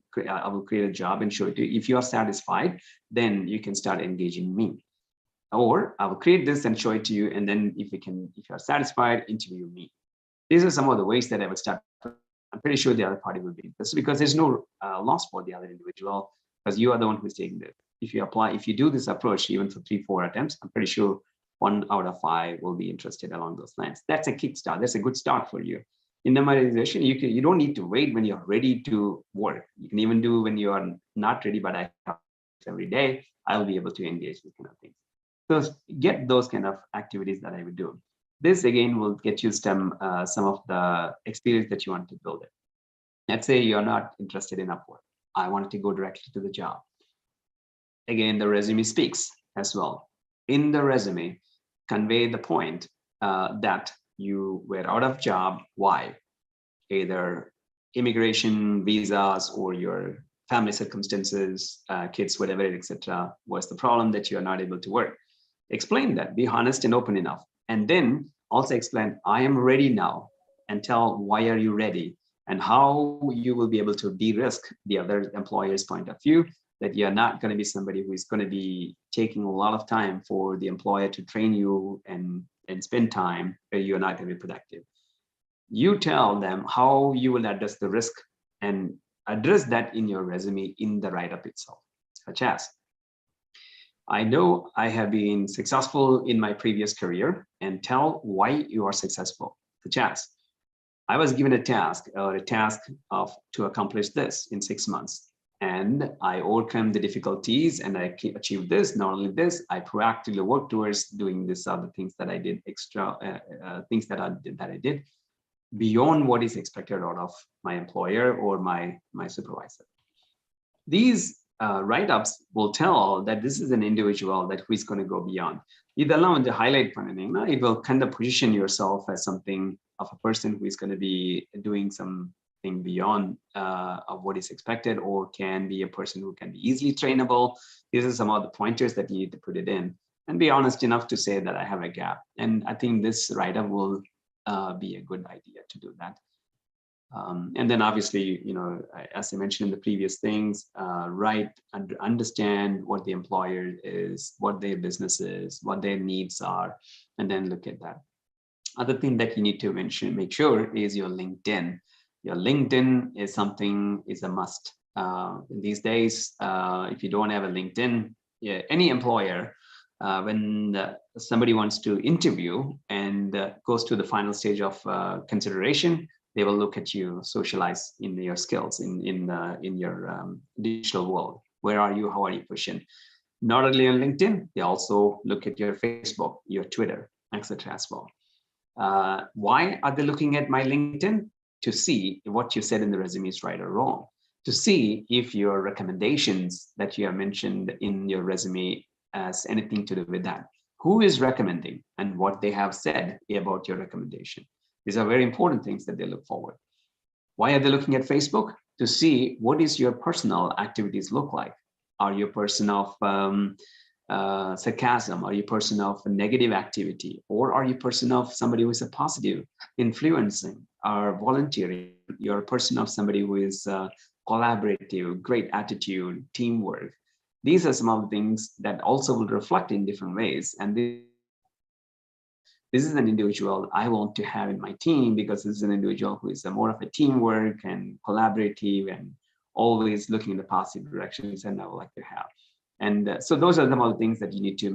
create a job and show it to you. If you are satisfied, then you can start engaging me. Or I will create this and show it to you. And then if you are satisfied, interview me. These are some of the ways that I would start. I'm pretty sure the other party will be interested, because there's no loss for the other individual, because you are the one who's taking this. If you do this approach, even for 3-4 attempts, I'm pretty sure 1 out of 5 will be interested along those lines. That's a kickstart. That's a good start for you. In numerization, you don't need to wait when you're ready to work. You can even do when you are not ready, but I have every day, I'll be able to engage with kind of things. So get those kind of activities that I would do. This again will get you some of the experience that you want to build it. Let's say you're not interested in Upwork. I wanted to go directly to the job. Again, the resume speaks as well. In the resume, convey the point that you were out of job. Why? Either immigration, visas, or your family circumstances, kids, whatever, etc. was the problem that you are not able to work. Explain that. Be honest and open enough. And then also explain, I am ready now, and tell why are you ready and how you will be able to de-risk the other employer's point of view, that you're not going to be somebody who is going to be taking a lot of time for the employer to train you and spend time where you're not going to be productive. You tell them how you will address the risk and address that in your resume in the write-up itself, such as, I know I have been successful in my previous career, and tell why you are successful, such as, I was given a task to accomplish this in 6 months. And I overcome the difficulties and I achieved this. Not only this, I proactively worked towards doing this other things that I did, extra things that I did beyond what is expected out of my employer or my supervisor. These write-ups will tell that this is an individual that who is going to go beyond. இதெல்லாம் வந்து highlight பண்ணீங்கன்னா, it will kind of position yourself as something of a person who is going to be doing something beyond of what is expected, or can be a person who can be easily trainable. These are some of the pointers that you need to put it in, and be honest enough to say that I have a gap. And I think this write-up will be a good idea to do that. And then obviously, as I mentioned in the previous things, write and understand what the employer is, what their business is, what their needs are, and then look at that. Other thing that you need to make sure is your LinkedIn. Your LinkedIn is a must. These days, if you don't have a LinkedIn, any employer, when somebody wants to interview and goes to the final stage of consideration, they will look at you, socialize in your skills in your digital world. Where are you? How are you pushing? Not only on LinkedIn, they also look at your Facebook, your Twitter, etc. as well. Why are they looking at my LinkedIn? To see what you said in the resume is right or wrong. To see if your recommendations that you have mentioned in your resume has anything to do with that. Who is recommending and what they have said about your recommendation. These are very important things that they look forward. Why are they looking at Facebook? To see what is your personal activities look like. Are you a person of sarcasm? Are you a person of negative activity? Or are you a person of somebody who is a positive, influencing, or volunteering? You're a person of somebody who is collaborative, great attitude, teamwork. These are some of the things that also will reflect in different ways. And this is an individual I want to have in my team, because this is an individual who is more of a teamwork and collaborative and always looking in the positive directions, and I would like to have. And so those are some of the things that you need to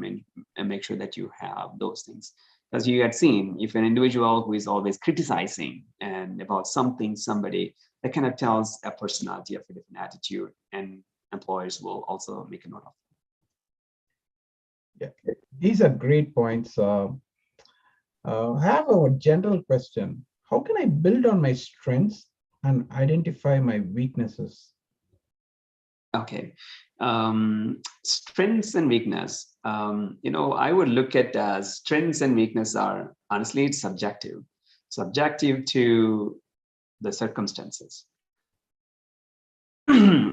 make sure that you have those things. As you had seen, if an individual who is always criticizing and about something, somebody, that kind of tells a personality of a different attitude, and employers will also make a note of. Yeah, these are great points. I have a general question. How can I build on my strengths and identify my weaknesses? Okay, strengths and weakness. I would look at as strengths and weakness are, honestly, it's subjective to the circumstances. Who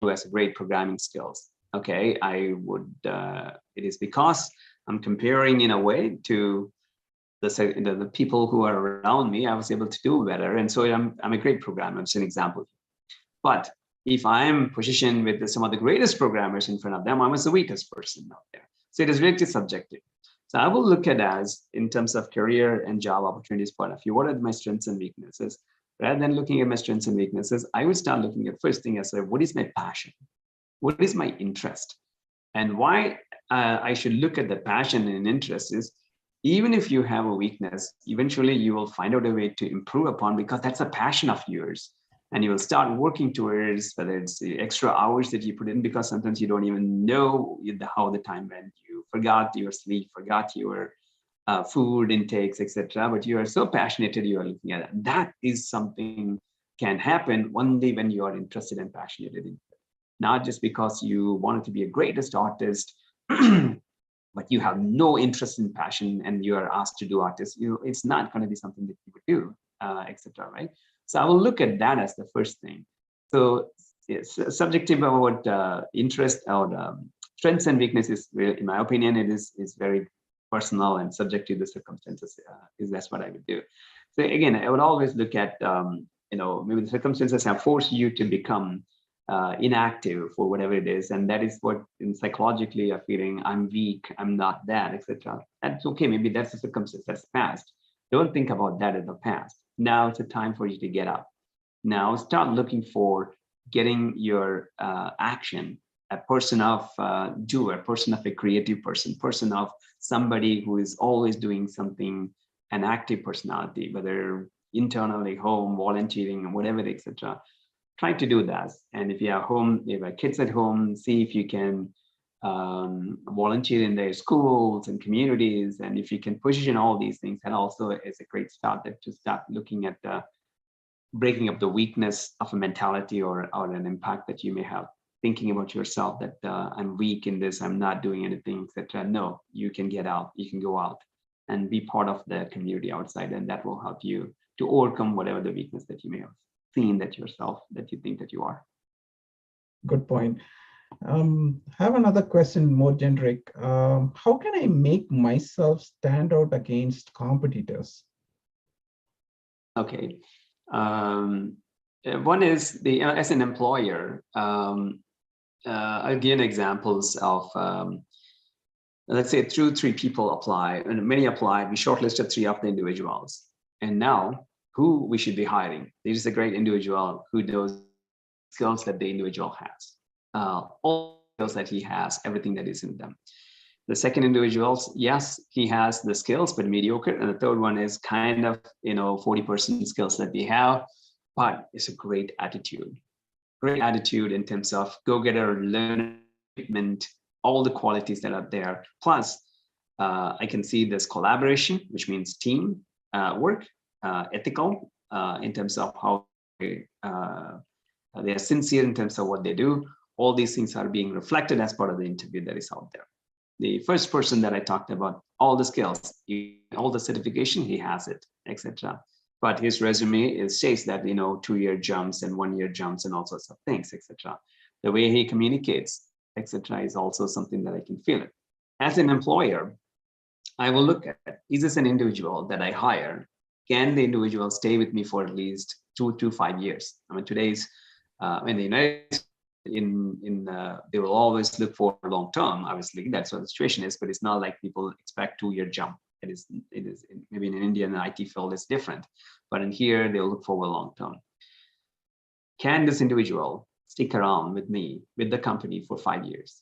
has great programming skills? Okay, I would. It is because I'm comparing in a way to the people who are around me. I was able to do better, and so I'm a great programmer. It's an example. But if I am positioned with some of the greatest programmers in front of them, I was the weakest person out there. So it is really subjective. So I will look at as in terms of career and job opportunities point of view, what are my strengths and weaknesses? Rather than looking at my strengths and weaknesses, I would start looking at first thing as what is my passion? What is my interest? And why I should look at the passion and interest is, even if you have a weakness, eventually you will find out a way to improve upon, because that's a passion of yours. And you will start working towards, whether it's the extra hours that you put in, because sometimes you don't even know how the time went. You forgot your sleep, forgot your food intakes, etc. But you are so passionate that you are looking at it. That is something can happen only when you are interested and passionate in it. Not just because you wanted to be a greatest artist, but you have no interest in passion and you are asked to do artists. It's not going to be something that you would do, etc. Right? So I will look at that as the first thing. So it's subjective about interest or strengths and weaknesses. In my opinion, it is very personal and subject to the circumstances. That's what I would do. So again, I would always look at maybe the circumstances have forced you to become inactive for whatever it is, and that is what psychologically you're feeling. I'm weak. I'm not that, etc. That's okay. Maybe that's the circumstance. That's past. Don't think about that in the past. Now it's a time for you to get up. Now start looking for getting your action, a person of doer, person of a creative person of somebody who is always doing something, an active personality, whether internally, home, volunteering, whatever, etc. Try to do that. And if you are home, if you have kids at home, see if you can volunteer in their schools and communities, and if you can position all these things, and also is a great start to start looking at breaking up the weakness of a mentality or an impact that you may have, thinking about yourself that I'm weak in this, I'm not doing anything, etc. No, you can get out, you can go out and be part of the community outside, and that will help you to overcome whatever the weakness that you may have seen that yourself that you think that you are. Good point. Have another question, more generic. How can I make myself stand out against competitors? Okay. One is as an employer, I'll give examples of, let's say 3 people apply, and many applied. We shortlisted 3 of the individuals, and now who we should be hiring. This is a great individual who knows skills that the individual has. All skills that he has, everything that is in them. The second individuals, yes, he has the skills, but mediocre. And the third one is kind of, 40% skills that they have, but it's a great attitude. Great attitude in terms of go-getter, learner, commitment, all the qualities that are there. Plus, I can see this collaboration, which means team work, ethical in terms of how they are sincere in terms of what they do. All these things are being reflected as part of the interview that is out there. The first person that I talked about, all the skills, all the certification, he has it, etc. But his resume says that 2-year jumps and 1-year jumps and all sorts of things, etc. The way he communicates, etc., is also something that I can feel it. As an employer, I will look at, is this an individual that I hire? Can the individual stay with me for at least 2 to 5 years? I mean, today's in the United States, they will always look for long term. Obviously, that's what the situation is. But it's not like people expect 2-year jump. It is maybe in India and the IT field it's different, but in here they'll look for long term. Can this individual stick around with me, with the company for 5 years?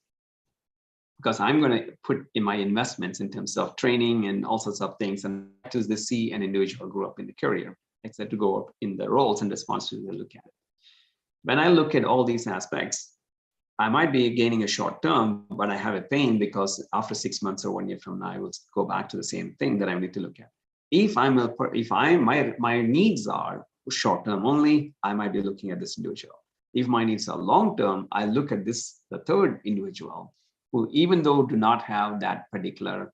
because I'm going to put in my investments in terms of training and all sorts of things. And to see an individual grow up in the career, except to go up in the roles and responsibilities I look at it. When I look at all these aspects, I might be gaining a short term, but I have a pain because after 6 months or 1 year from now, I will go back to the same thing that I need to look at. If my needs are short term only, I might be looking at this individual. If my needs are long term, I look at the third individual who, even though do not have that particular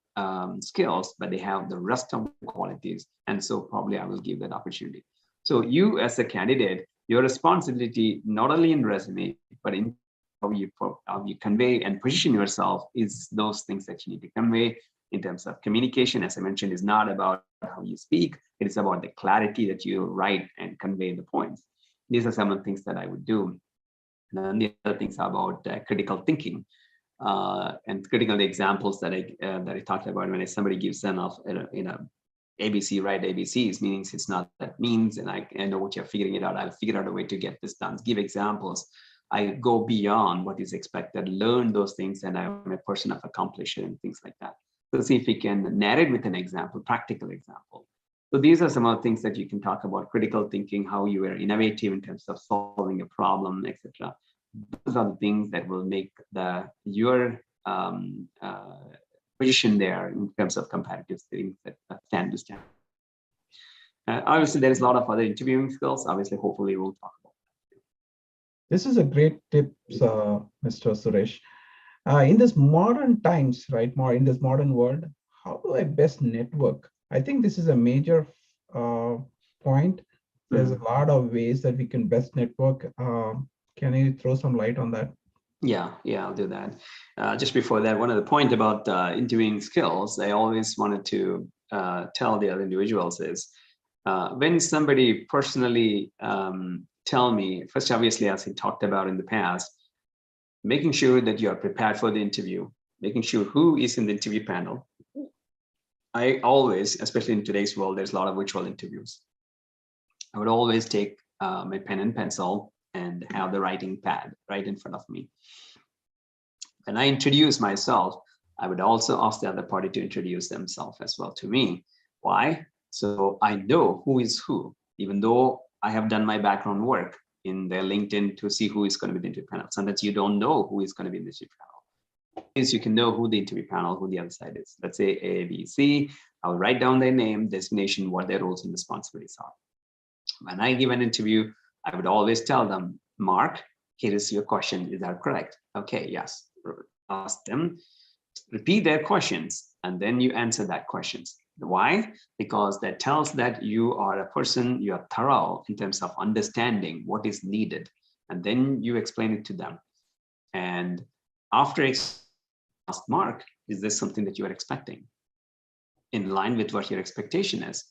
skills, but they have the rest of the qualities. And so probably I will give that opportunity. So you as a candidate, your responsibility, not only in resume, but in how you convey and position yourself is those things that you need to convey in terms of communication. As I mentioned, is not about how you speak. It is about the clarity that you write and convey the points. These are some of the things that I would do. And then the other things are about critical thinking and critical examples that I talked about when somebody gives them ABC, write ABCs, meanings it's not that means, and I know what you're figuring it out. I'll figure out a way to get this done. Give examples. I go beyond what is expected, learn those things, and I'm a person of accomplishment and things like that. So see if we can narrate with an example, practical example. So these are some of the things that you can talk about: critical thinking, how you are innovative in terms of solving a problem, etc. Those are the things that will make your position there in terms of competitive things that stand to stand. Obviously, there is a lot of other interviewing skills. Obviously, hopefully, we'll talk about. This is a great tip, Mr. Suresh. In this modern times, right, in this modern world, how do I best network? I think this is a major point. There's a lot of ways that we can best network. Can you throw some light on that? Yeah, I'll do that. Just before that, one of the points about interviewing skills, I always wanted to tell the other individuals is when somebody personally tell me, first, obviously, as I talked about in the past, making sure that you are prepared for the interview, making sure who is in the interview panel. I always, especially in today's world, there's a lot of virtual interviews. I would always take my pen and pencil and have the writing pad right in front of me. When I introduce myself, I would also ask the other party to introduce themselves as well to me. Why? So I know who is who, even though I have done my background work in their LinkedIn to see who is going to be the interview panel. Sometimes you don't know who is going to be in the interview panel. Is you can know who the interview panel, who the other side is. Let's say A, B, C. I'll write down their name, designation, what their roles and responsibilities are. When I give an interview, I would always tell them, Mark, here is your question. Is that correct? Okay, yes. Ask them, repeat their questions, and then you answer that questions. Why? Because that tells that you are a person, you are thorough in terms of understanding what is needed. And then you explain it to them. And after ask Mark, is this something that you are expecting? In line with what your expectation is.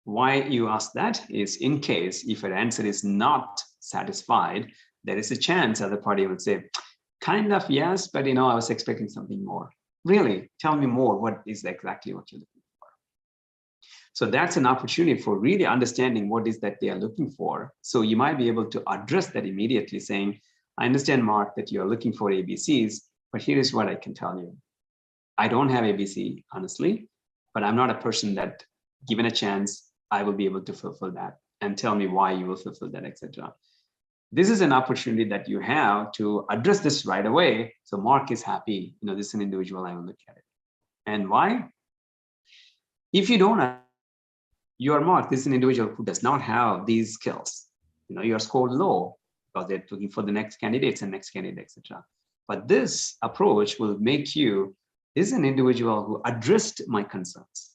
Why you ask that is in case if your answer is not satisfied, there is a chance other party would say, kind of yes, but I was expecting something more. Really, tell me more. What is exactly what you're looking for? So that's an opportunity for really understanding what is that they are looking for. So you might be able to address that immediately saying, I understand, Mark, that you're looking for ABCs, but here is what I can tell you. I don't have ABC, honestly, but I'm not a person that, given a chance, I will be able to fulfill that, and tell me why you will fulfill that, etc. This is an opportunity that you have to address this right away. So Mark is happy, this is an individual, I will look at it. And why? If you don't, you are Mark, this is an individual who does not have these skills. You are scored low because they're looking for the next candidates and next candidate, etc. But this approach will make you, this is an individual who addressed my concerns,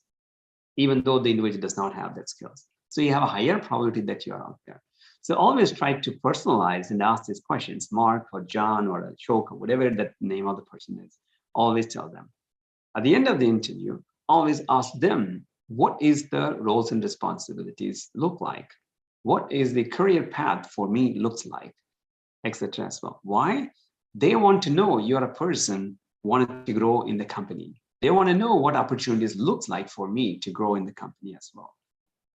even though the individual does not have that skills. So you have a higher probability that you are out there. So always try to personalize and ask these questions, Mark or John or Ashok or whatever that name of the person is. Always tell them. At the end of the interview, always ask them, what is the roles and responsibilities look like? What is the career path for me looks like, etc. as well. Why? They want to know you're a person wanting to grow in the company. They want to know what opportunities looks like for me to grow in the company as well.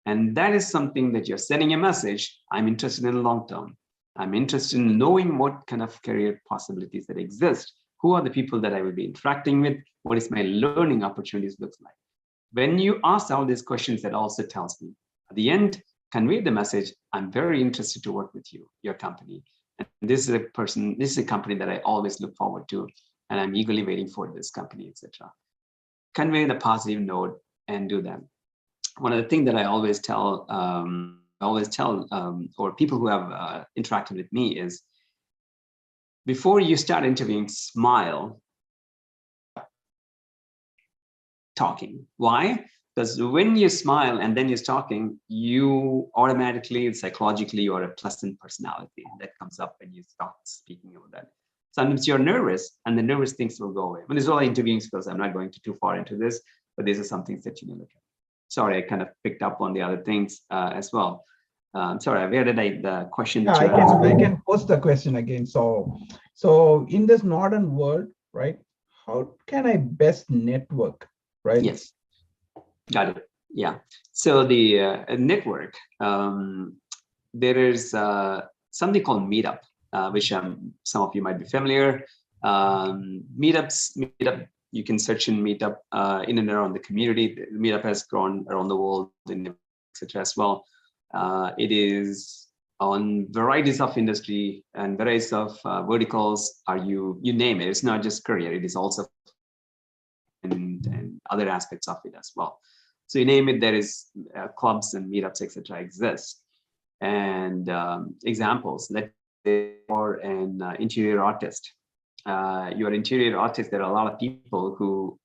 And that is something that you're sending a message. I'm interested in long term. I'm interested in knowing what kind of career possibilities that exist. Who are the people that I will be interacting with? What is my learning opportunities looks like? When you ask all these questions, that also tells me at the end, convey the message, I'm very interested to work with you, your company. And this is a company that I always look forward to, and I'm eagerly waiting for this company, etc. Convey the positive note and do that. One of the things that I always tell, or people who have interacted with me is, before you start interviewing, smile, talking. Why? Because when you smile and then you're talking, you automatically, psychologically, you're a pleasant personality that comes up when you start speaking about that. Sometimes you're nervous, and the nervous things will go away. When there's all interviewing skills, I'm not going too far into this, but these are some things that you can look at. Sorry, I kind of picked up on the other things as well. Sorry, where did the question? Yeah, I can post the question again. So in this modern world, right, how can I best network, right? Yes, got it. Yeah. So the network, there is something called Meetup, which some of you might be familiar. Meetup, you can search in Meetup in and around the community. Meetup has grown around the world, etc. as well. It is on varieties of industry and varieties of verticals. You name it. It's not just career. It is also and other aspects of it as well. So you name it, there is clubs and meetups, etc. exist. And examples, let's say you're an interior artist. You're an interior artist. There are a lot of people who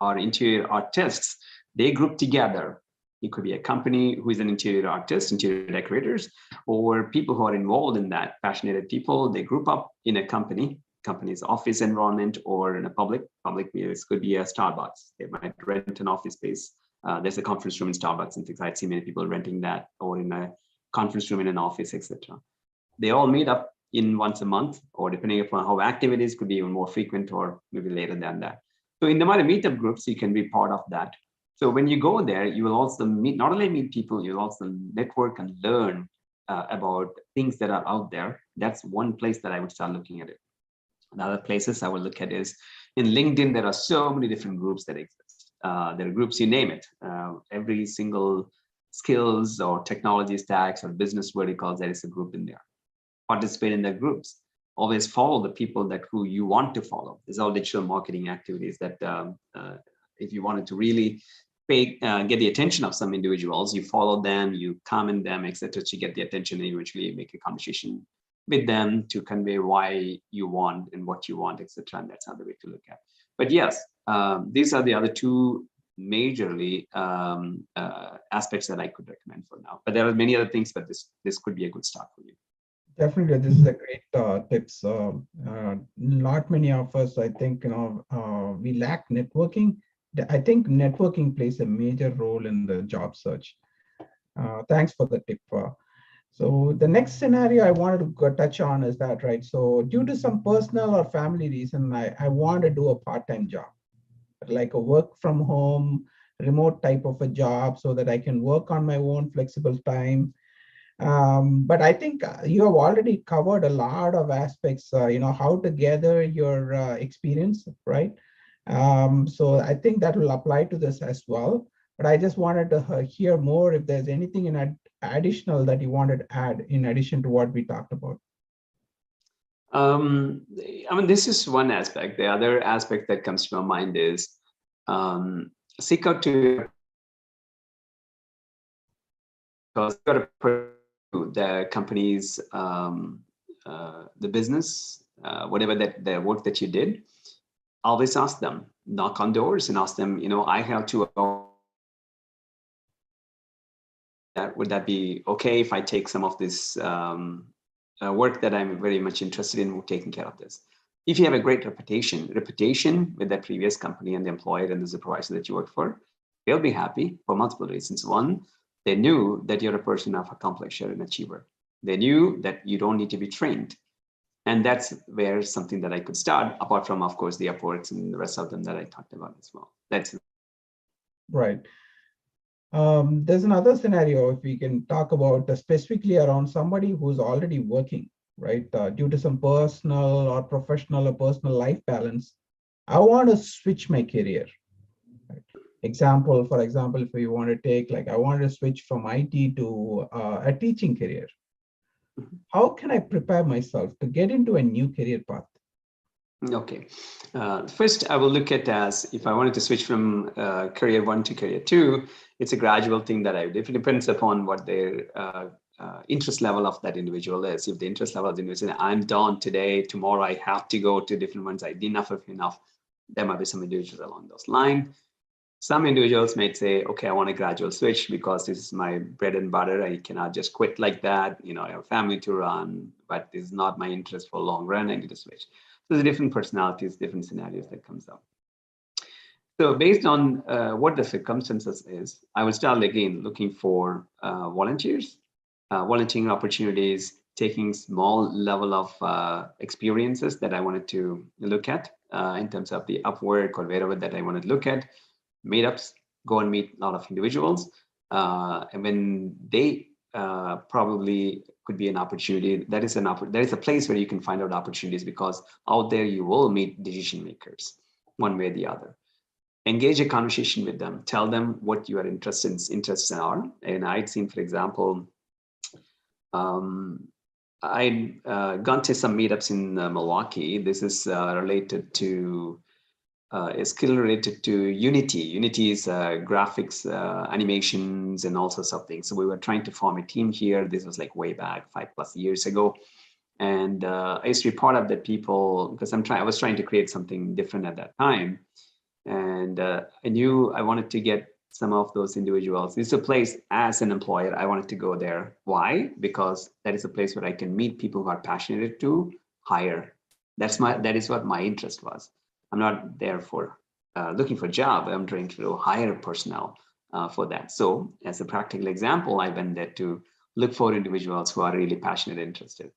are interior artists. They group together. It could be a company who is an interior artist, interior decorators, or people who are involved in that, passionate people. They group up in a company's office environment, or in a public. This could be a Starbucks. They might rent an office space. There's a conference room in Starbucks and things. I've seen many people renting that, or in a conference room in an office, etc. They all meet up in once a month, or depending upon how active it is, could be even more frequent, or maybe later than that. So in the meetup groups, you can be part of that. So when you go there, you will also not only meet people, you'll also network and learn about things that are out there. That's one place that I would start looking at it. Another places I will look at is in LinkedIn. There are so many different groups that exist. There are groups, you name it. Every single skills or technology stacks or business verticals, there is a group in there. Participate in their groups. Always follow the people who you want to follow. These are all digital marketing activities that if you wanted to really get the attention of some individuals, you follow them, you comment them, etc. to get the attention, and eventually make a conversation with them to convey why you want and what you want, etc. And that's another way to look at. But yes, these are the other two majorly aspects that I could recommend for now. But there are many other things, but this could be a good start for you. Definitely, this is a great tips. Not many of us, I think, we lack networking. I think networking plays a major role in the job search. Thanks for the tip. So the next scenario I wanted to touch on is that, right? So due to some personal or family reason, I want to do a part-time job, like a work from home, remote type of a job, so that I can work on my own flexible time. But I think you have already covered a lot of aspects, how to gather your experience, right? So I think that will apply to this as well. But I just wanted to hear more if there's anything in additional that you wanted to add in addition to what we talked about. I mean, this is one aspect. The other aspect that comes to my mind is seek out to the company's the business, whatever the work that you did. Always ask them, knock on doors and ask them, I have to. Would that be okay if I take some of this work that I'm very much interested in taking care of this? If you have a great reputation with that previous company and the employer and the supervisor that you work for, they'll be happy for multiple reasons. One, they knew that you're a person of accomplisher and achiever. They knew that you don't need to be trained. And that's where something that I could start, apart from, of course, the Upworks and the rest of them that I talked about as well. That's right. There's another scenario, if we can talk about specifically around somebody who's already working, right? Due to some personal or professional or personal life balance, I want to switch my career. Right? For example, if you want to take, like, I want to switch from IT to a teaching career. How can I prepare myself to get into a new career path? Okay. First, I will look at as if I wanted to switch from career 1 to career 2, it's a gradual thing that it depends upon what their interest level of that individual is. If the interest level of the individual, I'm done today, tomorrow I have to go to different ones, I did enough of enough, there might be some individuals along those lines. Some individuals might say, okay, I want a gradual switch because this is my bread and butter. I cannot just quit like that. You know, I have a family to run, but this is not my interest for long run. I need to switch. So the different personalities, different scenarios that comes up. So based on what the circumstances is, I will start again looking for volunteers, volunteering opportunities, taking small level of experiences that I wanted to look at in terms of the Upwork or wherever that I wanted to look at, meetups, go and meet a lot of individuals. And when they probably could be an opportunity, that is a place where you can find out opportunities, because out there you will meet decision makers one way or the other. Engage a conversation with them, tell them what your interests are. And I'd seen, for example, I'd gone to some meetups in Milwaukee. This is related to a skill related to Unity. Unity is graphics, animations, and all sorts of things. So we were trying to form a team here. This was like way back 5+ years ago. And I used to be part of the people because I was trying to create something different at that time. And I knew I wanted to get some of those individuals. This is a place as an employer, I wanted to go there. Why? Because that is a place where I can meet people who are passionate to hire. That is what my interest was. I'm not there for looking for a job. I'm trying to hire personnel for that. So as a practical example, I went there to look for individuals who are really passionate and interested.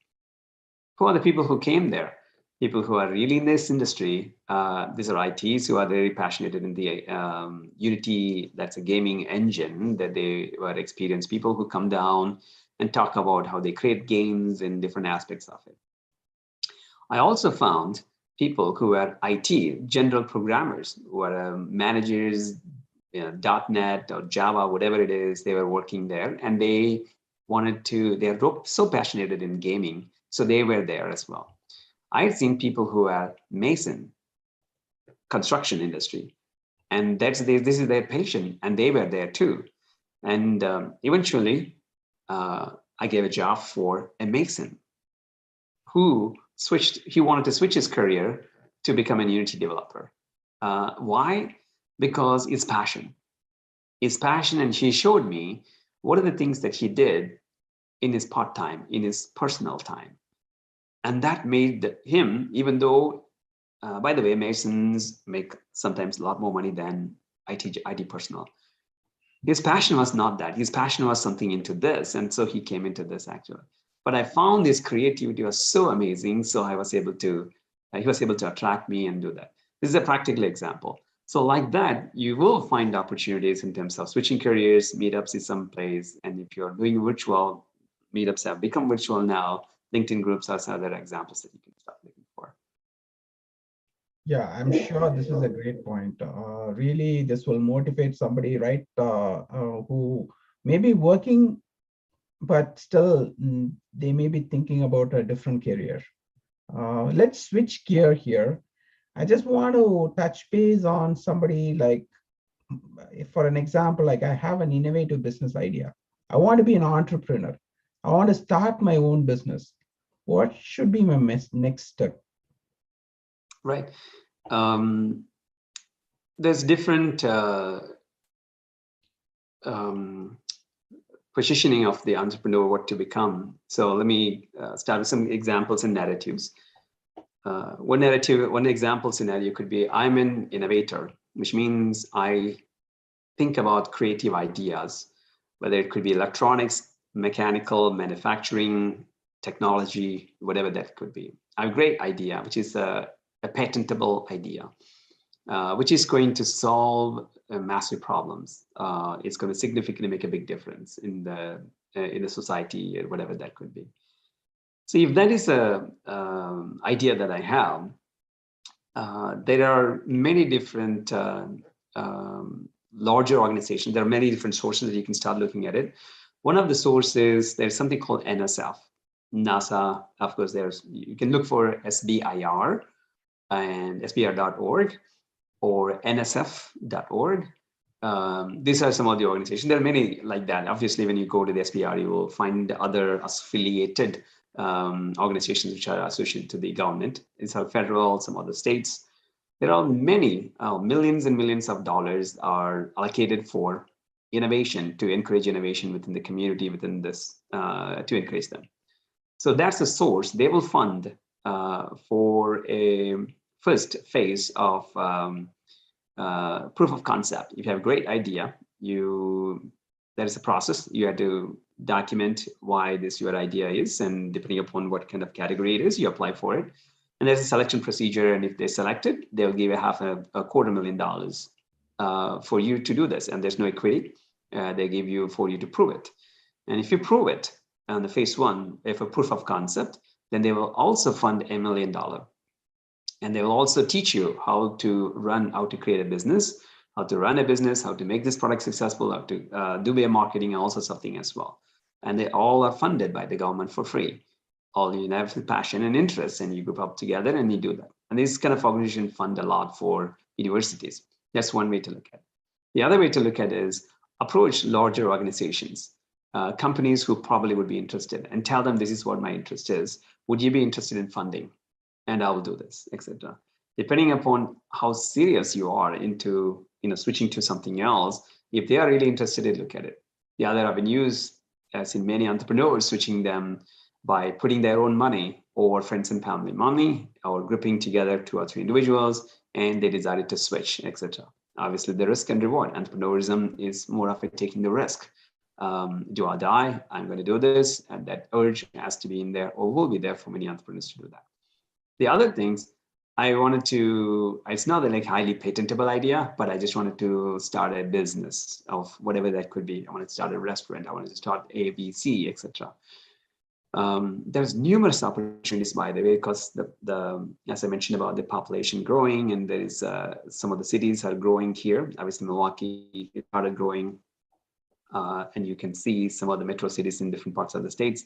Who are the people who came there? People who are really in this industry. These are ITs who are very passionate in the Unity, that's a gaming engine that they were experienced. People who come down and talk about how they create games and different aspects of it. I also found people who are IT, general programmers, who are managers, .NET or Java, whatever it is, they were working there, and they're so passionate in gaming, so they were there as well. I've seen people who are mason, construction industry, and this is their passion, and they were there too. And eventually, I gave a job for a mason who wanted to switch his career to become a Unity developer. Why? Because it's passion. It's passion, and he showed me what are the things that he did in his part-time, in his personal time. And that made him, even though, by the way, Masons make sometimes a lot more money than IT personnel. His passion was not that. His passion was something into this. And so he came into this actually. But I found his creativity was so amazing. So he was able to attract me and do that. This is a practical example. So like that, you will find opportunities in terms of switching careers. Meetups is some place. And if you're doing virtual, meetups have become virtual now. LinkedIn groups are some other examples that you can start looking for. Yeah, I'm sure this is a great point. Really, this will motivate somebody, right, who may be working, but still they may be thinking about a different career. Let's switch gear here. I just want to touch base on somebody like, for an example, like I have an innovative business idea. I want to be an entrepreneur. I want to start my own business. What should be my next step? Right. There's different positioning of the entrepreneur, what to become. So let me start with some examples and narratives. One example scenario could be, I'm an innovator, which means I think about creative ideas, whether it could be electronics, mechanical, manufacturing, technology, whatever that could be. I have a great idea, which is a patentable idea, which is going to solve massive problems. It's going to significantly make a big difference in the society or whatever that could be. So if that is a idea that I have, there are many different larger organizations. There are many different sources that you can start looking at it. One of the sources, there's something called NSF, NASA. Of course, you can look for SBIR and SBIR.org or NSF.org. These are some of the organizations. There are many like that. Obviously, when you go to the SBIR, you will find other affiliated organizations which are associated to the government. These are federal, some other states. There are many, millions and millions of dollars are allocated for innovation, to encourage innovation within the community, within this, to encourage them. So that's the source. They will fund for a first phase of proof of concept. If you have a great idea, there is a process. You have to document why this your idea is, and depending upon what kind of category it is, you apply for it. And there's a selection procedure, and if they select it, they'll give you $250,000 for you to do this. And there's no equity. They give you for you to prove it. And if you prove it on the phase one, if a proof of concept, then they will also fund $1 million. And they will also teach you how to create a business, how to run a business, how to make this product successful, how to do their marketing, and all sorts of things as well. And they all are funded by the government for free. All you have is passion and interest, and you group up together and you do that. And these kind of organizations fund a lot for universities. That's one way to look at it. The other way to look at it is approach larger organizations, companies who probably would be interested, and tell them this is what my interest is. Would you be interested in funding? And I will do this, etc. Depending upon how serious you are into switching to something else, if they are really interested in look at it. The other avenues, as in many entrepreneurs, switching them by putting their own money or friends and family money, or grouping together 2 or 3 individuals, and they decided to switch, etc. Obviously, the risk and reward. Entrepreneurism is more of a taking the risk. Do or die, I'm going to do this, and that urge has to be in there, or will be there for many entrepreneurs to do that. The other things I wanted to, it's not a like highly patentable idea, but I just wanted to start a business of whatever that could be. I wanted to start a restaurant. I wanted to start A, B, C, etc. There's numerous opportunities, by the way, because as I mentioned about the population growing, and there is some of the cities are growing here. Obviously, Milwaukee started growing, and you can see some of the metro cities in different parts of the states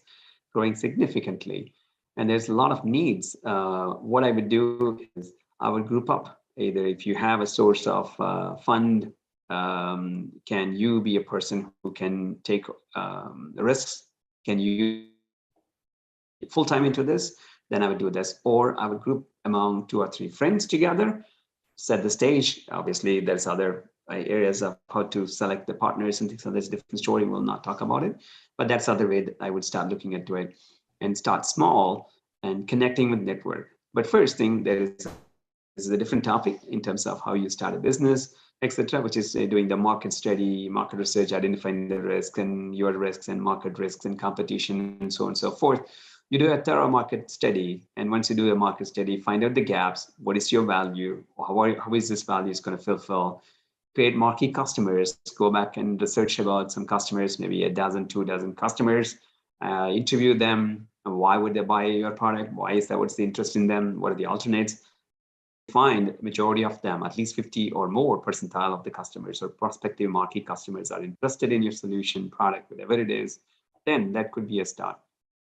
growing significantly. And there's a lot of needs. What I would do is I would group up. Either if you have a source of fund, can you be a person who can take the risks? Can you full-time into this? Then I would do this. Or I would group among 2 or 3 friends together, set the stage. Obviously, there's other areas of how to select the partners and things. So there's a different story. We'll not talk about it. But that's the other way that I would start looking into it. And start small and connecting with network. But first thing, this is a different topic in terms of how you start a business, etc., which is doing the market study, market research, identifying the risks and your risks and market risks and competition and so on and so forth. You do a thorough market study. And once you do a market study, find out the gaps. What is your value? How is this value is going to fulfill? Create marquee customers. Go back and research about some customers, maybe 12, 2 dozen customers. Interview them. Why would they buy your product? Why is that? What's the interest in them? What are the alternates? Find majority of them, at least 50 or more percentile of the customers or prospective marquee customers are interested in your solution, product, whatever it is. Then that could be a start.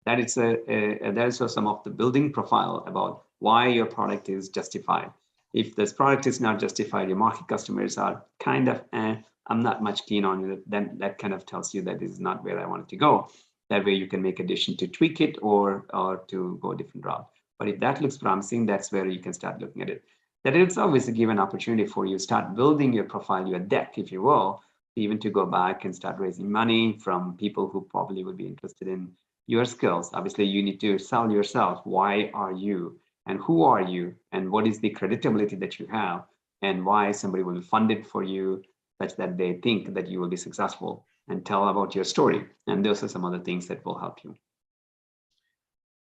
That is some of the building profile about why your product is justified. If this product is not justified, your market customers are kind of, I'm not much keen on it, then that kind of tells you that this is not where I wanted to go. That way you can make a decision to tweak it or to go a different route. But if that looks promising, that's where you can start looking at it. That it's always a given opportunity for you to start building your profile, your deck, if you will, even to go back and start raising money from people who probably would be interested in your skills. Obviously, you need to sell yourself. Why are you? And who are you? And what is the credibility that you have? And why somebody will fund it for you such that they think that you will be successful, and tell about your story. And those are some other things that will help you.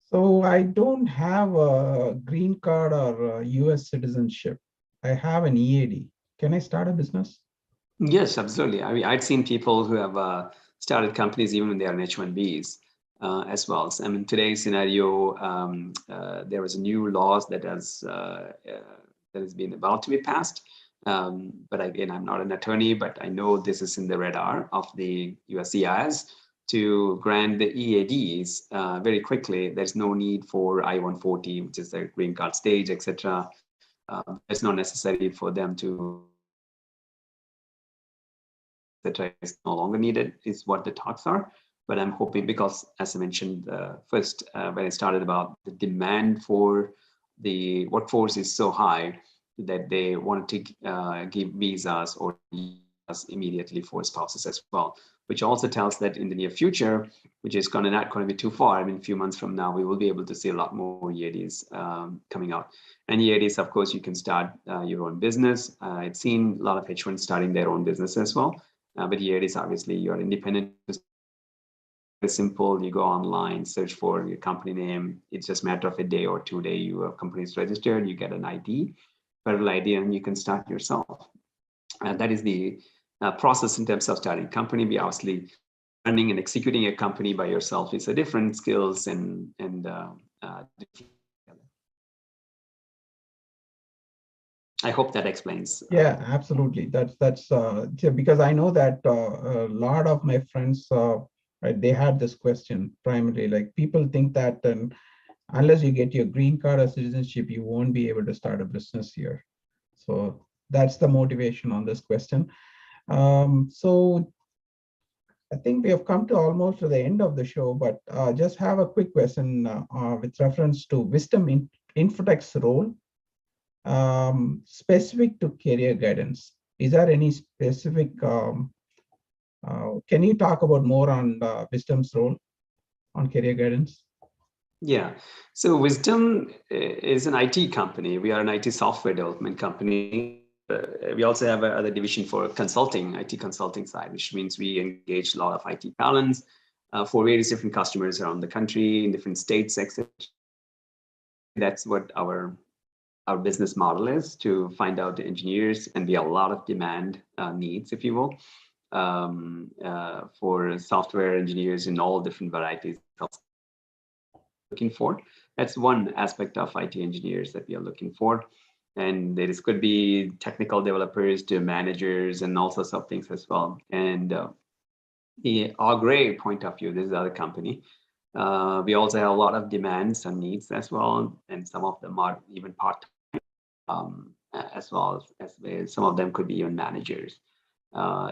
So I don't have a green card or a US citizenship. I have an EAD. Can I start a business? Yes, absolutely. I mean, I've seen people who have started companies even when they are H-1Bs. as well. So, I mean, today's scenario, there was a new laws that has been about to be passed. But again, I'm not an attorney, but I know this is in the radar of the USCIS to grant the EADs very quickly. There's no need for I-140, which is the green card stage, etc. It's not necessary for them to, etc. is no longer needed, is what the talks are. But I'm hoping, because as I mentioned first, when I started about the demand for the workforce is so high that they want to give visas or visas immediately for spouses as well, which also tells that in the near future, which is not going to be too far, I mean, a few months from now, we will be able to see a lot more EADs coming out. And EADs, of course, you can start your own business. I've seen a lot of H1s starting their own business as well. But EADs, obviously, you're independent. It's simple. You go online, search for your company name. It's just a matter of a day or 2 days. Your company is registered. You get an ID, federal ID, and you can start yourself. That is the process in terms of starting a company. Be obviously running and executing a company by yourself is a different skills and I hope that explains. Yeah, absolutely. That's because I know that a lot of my friends, right, they had this question primarily. Like, people think that unless you get your green card or citizenship, you won't be able to start a business here. So that's the motivation on this question. So I think we have come to almost to the end of the show, but just have a quick question with reference to Wisdom Infotech's role specific to career guidance. Is there any specific, can you talk about more on Wisdom's role on career guidance? Yeah, so Wisdom is an IT company. We are an IT software development company. We also have another division for consulting, IT consulting side, which means we engage a lot of IT talents for various different customers around the country, in different states, etc. That's what our business model is, to find out the engineers, and we have a lot of demand needs, if you will, for software engineers in all different varieties looking for. That's one aspect of IT engineers that we are looking for. And there could be technical developers to managers and all sorts of things as well. And our gray point of view, this is our company. We also have a lot of demands and needs as well. And some of them are even part-time, as well as some of them could be even managers.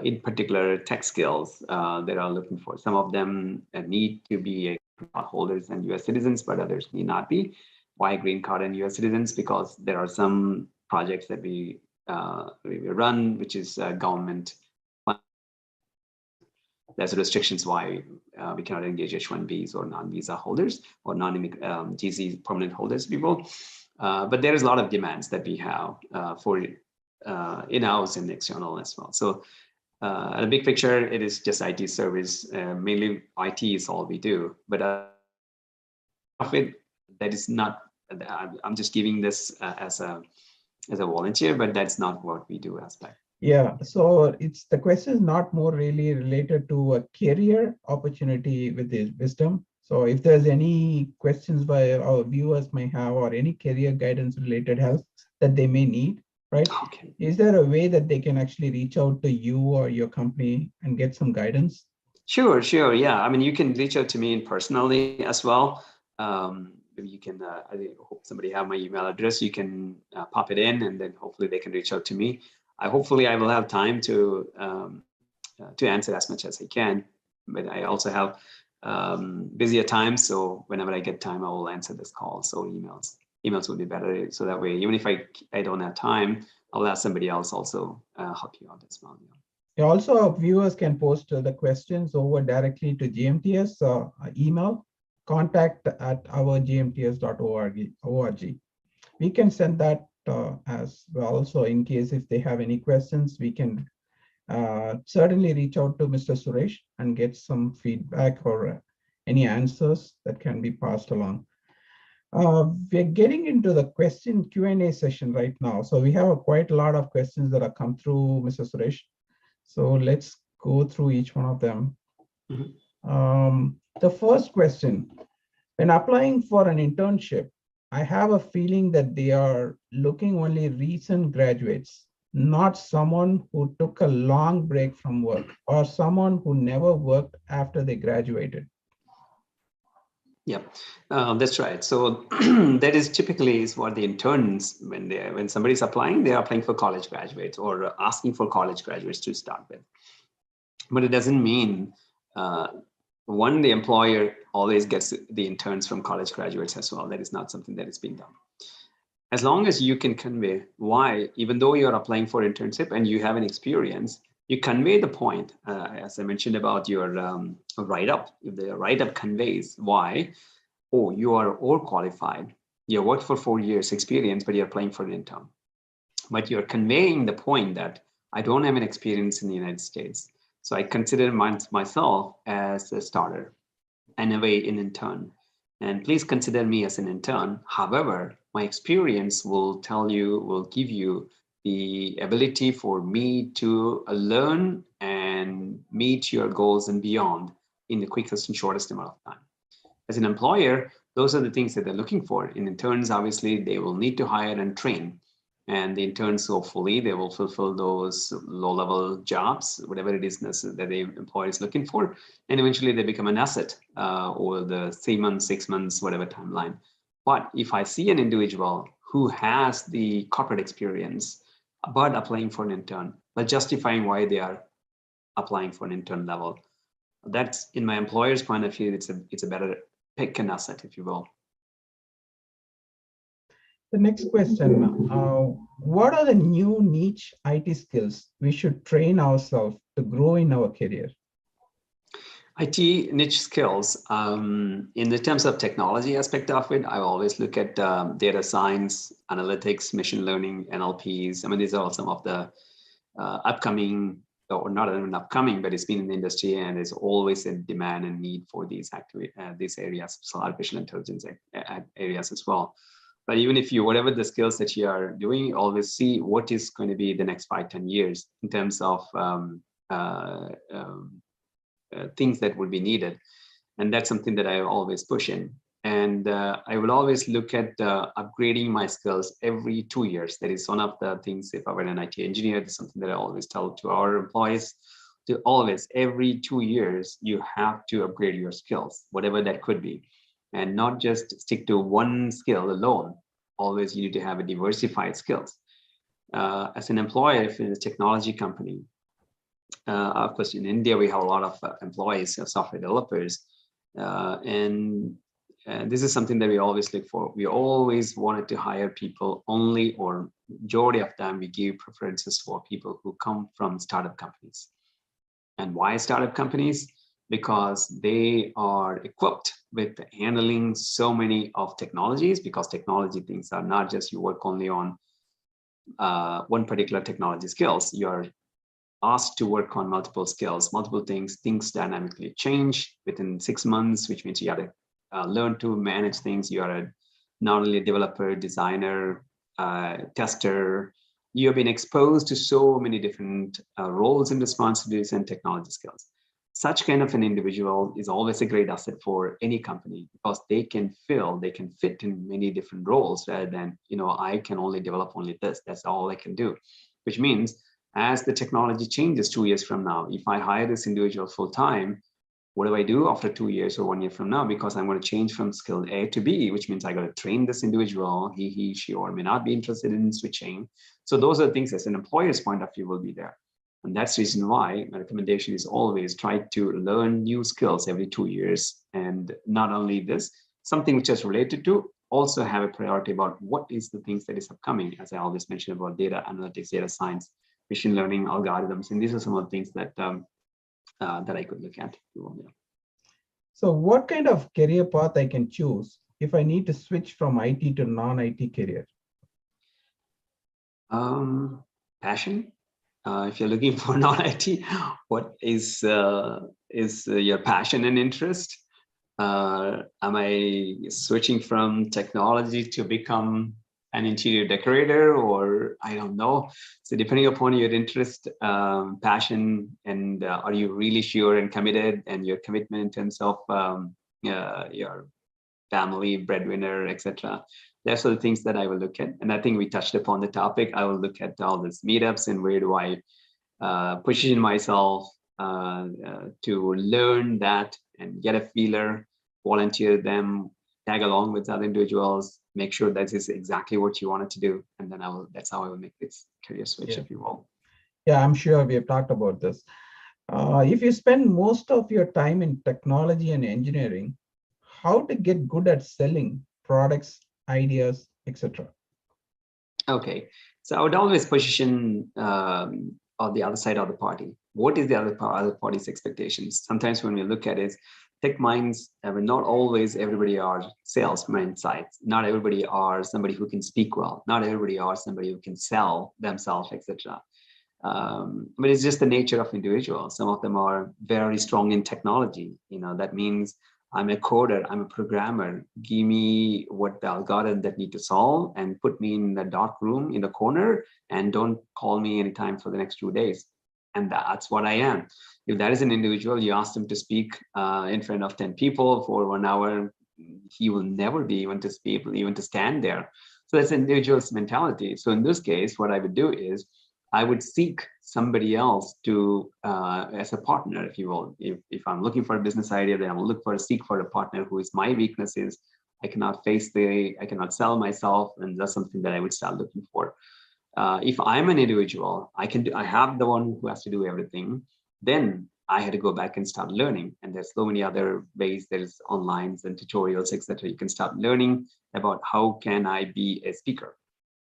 In particular, tech skills that are looking for. Some of them need to be holders and US citizens, but others need not be. Why green card and US citizens? Because there are some projects that we run, which is government. There's restrictions why we cannot engage H1Bs or non-visa holders or non-GC permanent holders people. But there is a lot of demands that we have for in-house and external as well. So at a big picture, it is just IT service. Mainly IT is all we do, but of it, that is not. I'm just giving this as a volunteer, but that's not what we do as well. Yeah, so the question is not more really related to a career opportunity with this Wisdom. So if there's any questions by our viewers may have, or any career guidance related help that they may need, right? Okay. Is there a way that they can actually reach out to you or your company and get some guidance? Sure. Yeah, I mean, you can reach out to me personally as well. Maybe you can, I hope somebody have my email address. You can pop it in, and then hopefully they can reach out to me. Hopefully I will have time to answer as much as I can, but I also have busier times. So whenever I get time, I will answer this call. So emails would be better. So that way, even if I don't have time, I'll ask somebody else also help you out as well. Yeah. Also, viewers can post the questions over directly to GMTS email, contact@ourgmts.org. We can send that as well. So in case if they have any questions, we can certainly reach out to Mr. Suresh and get some feedback or any answers that can be passed along. We're getting into the question Q&A session right now. So we have quite a lot of questions that have come through, Mr. Suresh. So let's go through each one of them. Mm-hmm. The first question, when applying for an internship, I have a feeling that they are looking only recent graduates, not someone who took a long break from work or someone who never worked after they graduated. Yeah, that's right. So that is typically is what the interns, when somebody's applying, they are applying for college graduates or asking for college graduates to start with. But it doesn't mean the employer always gets the interns from college graduates as well. That is not something that is being done. As long as you can convey why, even though you're applying for internship and you have an experience, you convey the point, as I mentioned about your write-up. If the write-up conveys why, oh, you are overqualified. You worked for 4 years experience, but you're applying for an intern. But you're conveying the point that I don't have an experience in the United States. So I consider myself as a starter and a way an intern. And please consider me as an intern. However, my experience will give you the ability for me to learn and meet your goals and beyond in the quickest and shortest amount of time. As an employer, those are the things that they're looking for. In interns, obviously, they will need to hire and train. And the interns, hopefully, they will fulfill those low-level jobs, whatever it is that the employer is looking for. And eventually, they become an asset over the 3 months, 6 months, whatever timeline. But if I see an individual who has the corporate experience, but applying for an intern, but justifying why they are applying for an intern level, that's, in my employer's point of view, it's a better pick and asset, if you will. The next question, what are the new niche IT skills we should train ourselves to grow in our career? IT niche skills, in the terms of technology aspect of it, I always look at data science, analytics, machine learning, NLPs. I mean, these are all some of the upcoming, or not even upcoming, but it's been in the industry and there's always a demand and need for these areas, so artificial intelligence areas as well. But even if whatever the skills that you are doing, always see what is going to be the next 5-10 years in terms of things that would be needed. And that's something that I always push in. And I will always look at upgrading my skills every 2 years. That is one of the things, if I were an IT engineer, that's something that I always tell to our employees, to always, every 2 years, you have to upgrade your skills, whatever that could be. And not just stick to one skill alone. Always you need to have a diversified skills. As an employer, if in a technology company, of course, in India, we have a lot of employees, software developers. And this is something that we always look for. We always wanted to hire people only, or majority of time, we give preferences for people who come from startup companies. And why startup companies? Because they are equipped with handling so many of technologies, because technology things are not just you work only on one particular technology skills. You're asked to work on multiple skills, multiple things. Things dynamically change within 6 months, which means you have to learn to manage things. You are not only a developer, designer, tester. You have been exposed to so many different roles and responsibilities and technology skills. Such kind of an individual is always a great asset for any company, because they can fit in many different roles, rather than, I can only develop only this, that's all I can do. Which means as the technology changes 2 years from now, if I hire this individual full time, what do I do after 2 years or 1 year from now? Because I'm going to change from skill A to B, which means I got to train this individual. He, she, or may not be interested in switching. So those are things as an employer's point of view will be there. And that's the reason why my recommendation is always try to learn new skills every 2 years. And not only this, something which is related to, also have a priority about what is the things that is upcoming. As I always mention about data analytics, data science, machine learning, algorithms. And these are some of the things that that I could look at. So what kind of career path I can choose if I need to switch from IT to non-IT career? Passion. If you're looking for non-IT, what is your passion and interest? Am I switching from technology to become an interior decorator, or I don't know. So depending upon your interest, passion, and are you really sure and committed, and your commitment in terms of your family, breadwinner, etc. Those are the things that I will look at. And I think we touched upon the topic. I will look at all these meetups and where do I position myself to learn that and get a feeler, volunteer them, tag along with other individuals, make sure that is exactly what you wanted to do. And then that's how I will make this career switch, if you will. Yeah, I'm sure we have talked about this. If you spend most of your time in technology and engineering, how to get good at selling products, ideas, etc.? Okay, so I would always position on the other side of the party. What is the other party's expectations? Sometimes when we look at it, tech minds, not always everybody are salesmen sides. Not everybody are somebody who can speak well. Not everybody are somebody who can sell themselves, etc. But it's just the nature of individuals. Some of them are very strong in technology. That means I'm a coder, I'm a programmer. Give me what the algorithm that need to solve and put me in the dark room in the corner and don't call me anytime for the next 2 days. And that's what I am. If that is an individual, you ask him to speak in front of 10 people for 1 hour, he will never be even to stand there. So that's an individual's mentality. So in this case, what I would do is I would seek somebody else to as a partner, if you will. If I'm looking for a business idea, then I will seek for a partner who is my weakness is I cannot sell myself, and that's something that I would start looking for. If I'm an individual, I have the one who has to do everything. Then I had to go back and start learning. And there's so many other ways. There's online and tutorials, etc. You can start learning about how can I be a speaker.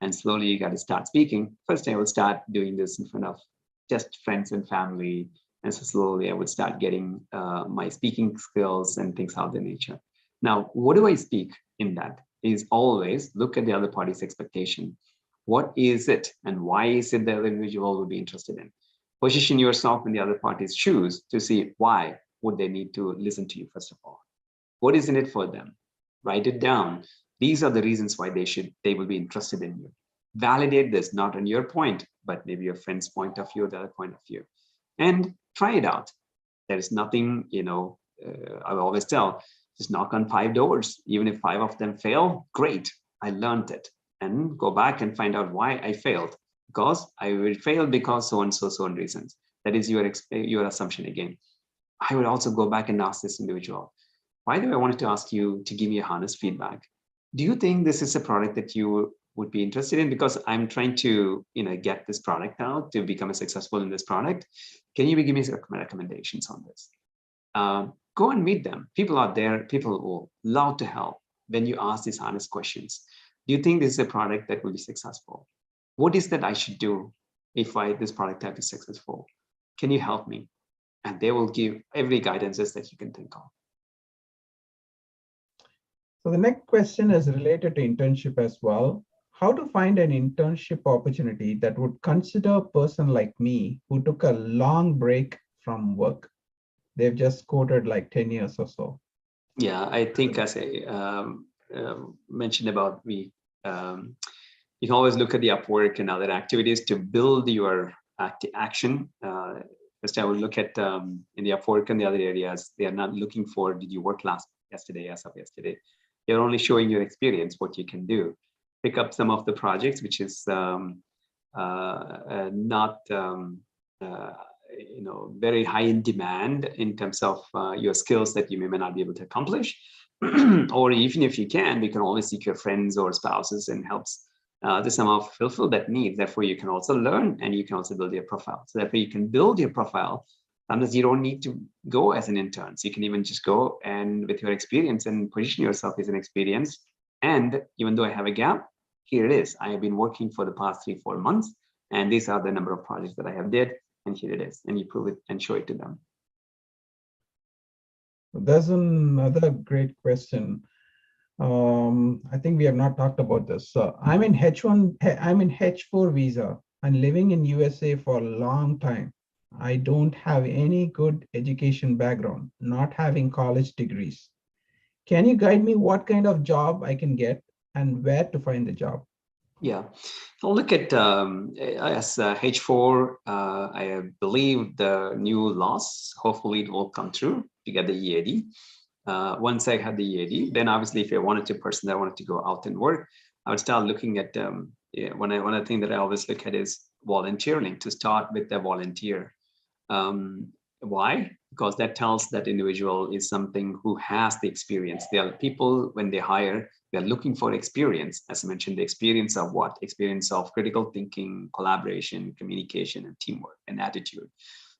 And slowly you got to start speaking. First, I would start doing this in front of just friends and family. And so slowly I would start getting my speaking skills and things of that nature. Now, what do I speak in that? Is always look at the other party's expectation. What is it and why is it the other individual will be interested in? Position yourself in the other party's shoes to see why would they need to listen to you, first of all. What is in it for them? Write it down. These are the reasons why they will be interested in you. Validate this, not on your point, but maybe your friend's point of view, the other point of view. And try it out. There is nothing, I always tell, just knock on 5 doors. Even if 5 of them fail, great, I learned it. And go back and find out why I failed. Because I will fail because so and so and reasons. That is your assumption again. I would also go back and ask this individual, why do I want to ask you to give me a honest feedback? Do you think this is a product that you would be interested in? Because I'm trying to get this product out to become successful in this product. Can you give me some recommendations on this? Go and meet them. People out there, people will love to help when you ask these honest questions. Do you think this is a product that will be successful? What is that I should do if this product type is successful? Can you help me? And they will give every guidances that you can think of. So the next question is related to internship as well. How to find an internship opportunity that would consider a person like me who took a long break from work? They've just coded like 10 years or so. Yeah, I think as I mentioned about you can always look at the Upwork and other activities to build your action. First, I would look at in the Upwork and the other areas. They are not looking for did you work yesterday, as of yesterday. They're only showing your experience, what you can do. Pick up some of the projects, which is not very high in demand in terms of your skills that you may not be able to accomplish. Or even if you can, we can always seek your friends or spouses and helps to somehow fulfill that need. Therefore, you can also learn and you can also build your profile. So therefore, you can build your profile. Sometimes you don't need to go as an intern. So you can even just go and with your experience and position yourself as an experience. And even though I have a gap, here it is. I have been working for the past 3-4 months, and these are the number of projects that I have did, and here it is. And you prove it and show it to them. There's another great question. I think we have not talked about this. So I'm in H4 visa and living in USA for a long time. I don't have any good education background, not having college degrees. Can you guide me what kind of job I can get and where to find the job? Yeah, so look at as H4. I believe the new laws. Hopefully, it will come through to get the EAD. Once I had the EAD, then obviously, if I wanted to person that wanted to go out and work, I would start looking at. One of the things that I always look at is volunteering. To start with the volunteer. Why? Because that tells that individual is something who has the experience. There are people when they hire, they're looking for experience. As I mentioned, the experience of what? Experience of critical thinking, collaboration, communication, and teamwork and attitude.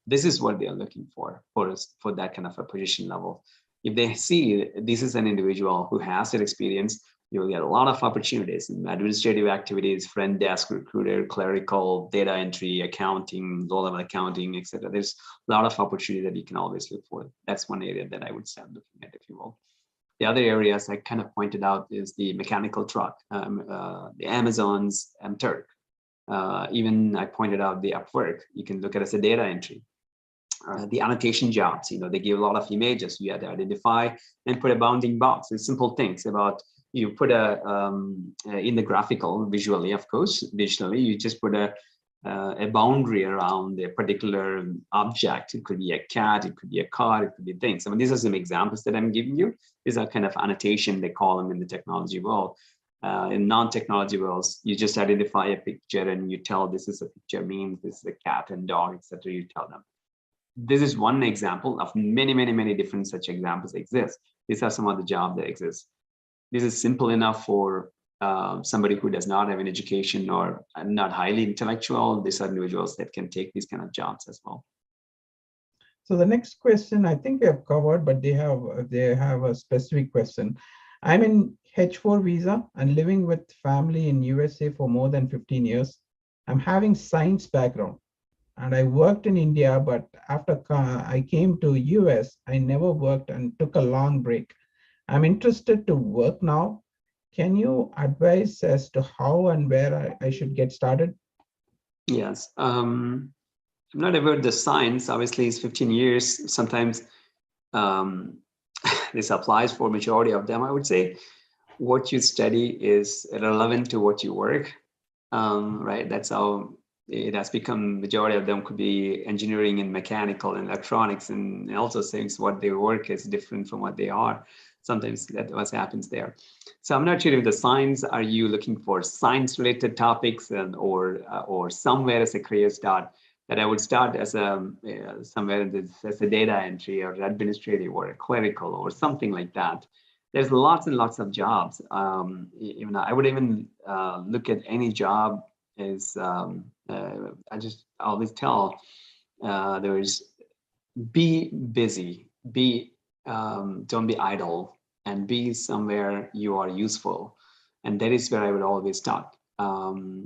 This is what they are looking for that kind of a position level. If they see this is an individual who has that experience, you'll get a lot of opportunities in administrative activities, front desk, recruiter, clerical, data entry, accounting, low-level accounting, etc. There's a lot of opportunity that you can always look for. That's one area that I would start looking at, if you will. The other areas I kind of pointed out is the mechanical truck, the Amazon's Turk. Even I pointed out the Upwork. You can look at it as a data entry. The annotation jobs, they give a lot of images. You have to identify and put a bounding box. It's simple things about you put in the graphical visually, of course, digitally, you just put a boundary around a particular object. It could be a cat, it could be a car, it could be things. I mean, these are some examples that I'm giving you. These are kind of annotation, they call them in the technology world. In non-technology worlds, you just identify a picture and you tell this is a picture means this is a cat and dog, etc. You tell them. This is one example of many, many, many different such examples exist. These are some of the jobs that exist. This is simple enough for somebody who does not have an education or not highly intellectual. These are individuals that can take these kind of jobs as well. So the next question, I think we have covered, but they have a specific question. I'm in H4 visa and living with family in USA for more than 15 years. I'm having science background and I worked in India, but after I came to US, I never worked and took a long break. I'm interested to work now. Can you advise as to how and where I should get started? Yes. I'm not aware of the science. Obviously, it's 15 years. Sometimes this applies for majority of them. I would say what you study is relevant to what you work, right? That's how it has become. Majority of them could be engineering and mechanical and electronics, and also things what they work is different from what they are. Sometimes that's what happens there. So I'm not sure if the science, are you looking for science related topics or somewhere as a career start, that I would start as somewhere as a data entry or administrative or a clerical or something like that. There's lots and lots of jobs. Even I would even look at any job as I just always tell there's be busy, don't be idle, and be somewhere you are useful. And that is where I would always start.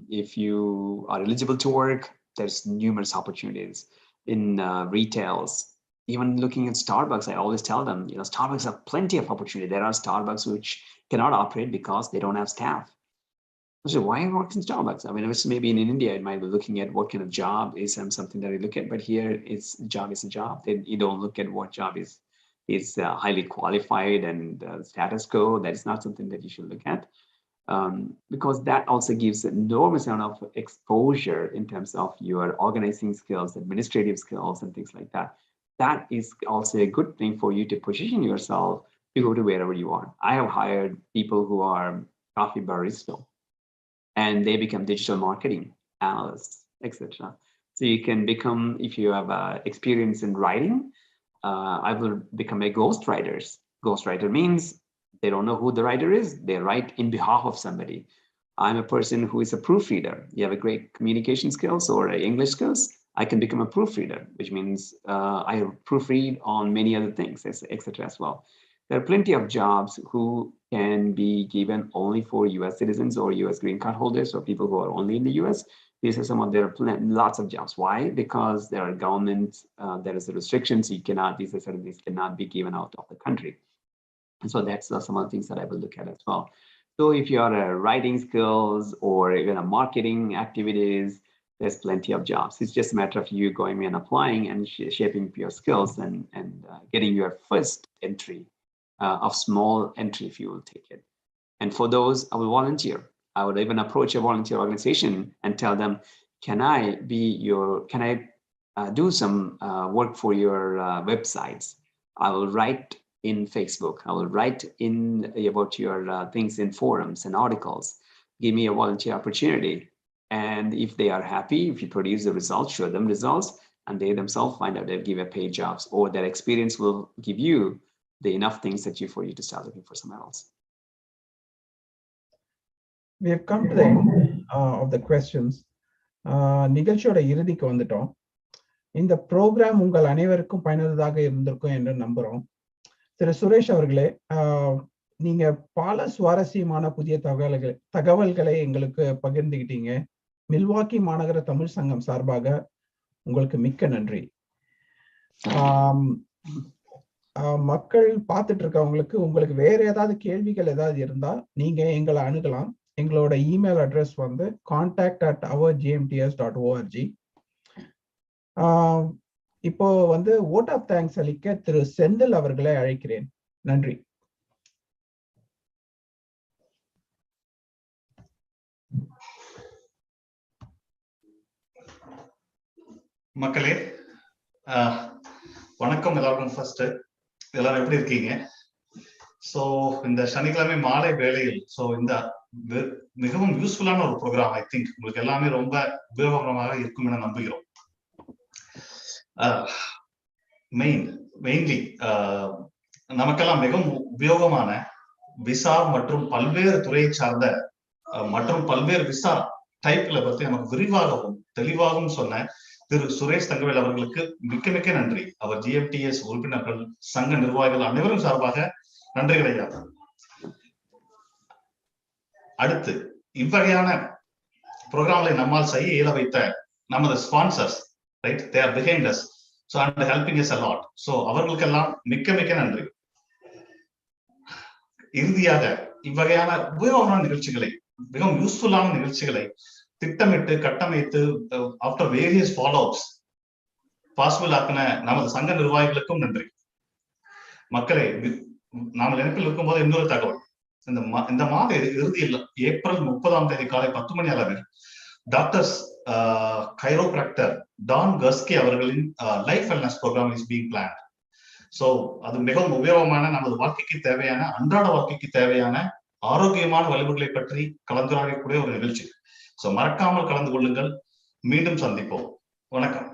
If you are eligible to work, there's numerous opportunities in retails. Even looking at Starbucks, I always tell them, Starbucks have plenty of opportunity. There are Starbucks which cannot operate because they don't have staff. So why work in Starbucks? I mean, if it's maybe in India, it might be looking at what kind of job is something that you look at. But here, job is a job. You don't look at what job is highly qualified and status quo. That is not something that you should look at, because that also gives enormous amount of exposure in terms of your organizing skills, administrative skills, and things like that. That is also a good thing for you to position yourself to go to wherever you want. I have hired people who are coffee barista, and they become digital marketing analysts, etc. So you can become, if you have experience in writing, I will become a ghostwriter. Ghostwriter means they don't know who the writer is. They write in behalf of somebody. I'm a person who is a proofreader. You have a great communication skills or English skills, I can become a proofreader, which means I proofread on many other things, etc. as well. There are plenty of jobs who can be given only for US citizens or US green card holders or people who are only in the US. These are some of their lots of jobs. Why? Because there are government, there is a restrictions. You cannot, these are certain things cannot be given out of the country. And so that's some of the things that I will look at as well. So if you are writing skills or even a marketing activities, there's plenty of jobs. It's just a matter of you going and applying and shaping your skills and getting your first entry of small entry if you will take it. And for those, I will volunteer. I would even approach a volunteer organization and tell them, can I do some work for your websites? I will write in Facebook. I will write about your things in forums and articles. Give me a volunteer opportunity. And if they are happy, if you produce the results, show them results, and they themselves find out they'll give a paid jobs, or their experience will give you the enough things for you to start looking for somewhere else. We have come to the end of the questions. நிகழ்ச்சியோட இறுதிக்கு வந்துட்டோம். இந்த program உங்கள் அனைவருக்கும் பயனுள்ளதாக இருந்திருக்கும் என்று நம்புறோம். திரு சுரேஷ் அவர்களே, நீங்க பல சுவாரஸ்யமான புதிய தகவல்களை எங்களுக்கு பகிர்ந்துகிட்டீங்க. மில்வாக்கி மாநகர தமிழ் சங்கம் சார்பாக உங்களுக்கு மிக்க நன்றி. மக்கள் பார்த்துட்டு இருக்கவங்களுக்கு உங்களுக்கு வேற ஏதாவது கேள்விகள் ஏதாவது இருந்தா நீங்க எங்களை அணுகலாம். எங்களோட இமெயில் அட்ரஸ் வந்து contact@ourgmts.org. இப்போ வந்து வோட் ஆஃப் தேங்க்ஸ் அளிக்க திரு செந்தில் அவர்களை அழைக்கிறேன். நன்றி. மக்களே வணக்கம் எல்லாருக்கும். ஃபர்ஸ்ட் எல்லாரும் எப்படி இருக்கீங்க? ஸோ இந்த சனிக்கிழமை மாலை வேளையில் இந்த மிகவும் யூஸ்ஃபுல்லான ஒரு ப்ரோக்ராம். ஐ திங்க் உங்களுக்கு எல்லாமே ரொம்ப உபயோகமாக இருக்கும் என நம்புகிறோம். மெயின்லி நமக்கெல்லாம் மிகவும் உபயோகமான விசா மற்றும் பல்வேறு துறையை சார்ந்த மற்றும் பல்வேறு விசா டைப்களை பற்றி நமக்கு விரிவாகவும் தெளிவாகவும் சொன்ன திரு சுரேஷ் தங்கவேல் அவர்களுக்கு மிக்க மிக்க நன்றி. அவர் GMTS உறுப்பினர்கள், சங்க நிர்வாகிகள் அனைவரும் சார்பாக நன்றிகள் ஐயா. அடுத்து இவ்வகையான புரோகிராம்களை நம்மால் செய்ய இயல வைத்த நமது sponsors, right, they are behind as, so and helping us a lot. so அவர்களுக்கெல்லாம் மிக்க மிக்க நன்றி. இறுதியாக இவ்வகையான உபயோகமான நிகழ்ச்சிகளை, மிகவும் யூஸ்ஃபுல்லான நிகழ்ச்சிகளை திட்டமிட்டு கட்டமைத்து after various follow ups possible ஆக்கின நமது சங்க நிர்வாகிகளுக்கும் நன்றி. மக்களே, நாம நினைப்பில் இருக்கும்போது இன்னொரு தகவல், இந்த மாத இறுதியில் ஏப்ரல் 30 காலை 10 மணி அளவில் டாக்டர் கைரோபிராக்டர் டான் கஸ்கி அவர்களின் life wellness program is being planned. So அது மிகவும் உபயோகமான, நமது வாழ்க்கைக்கு தேவையான, அன்றாட வாழ்க்கைக்கு தேவையான ஆரோக்கியமான வழிமுறைகளை பற்றி கலந்துரையாடக்கூடிய ஒரு நிகழ்ச்சி. ஸோ மறக்காமல் கலந்து கொள்ளுங்கள். மீண்டும் சந்திப்போம். வணக்கம்.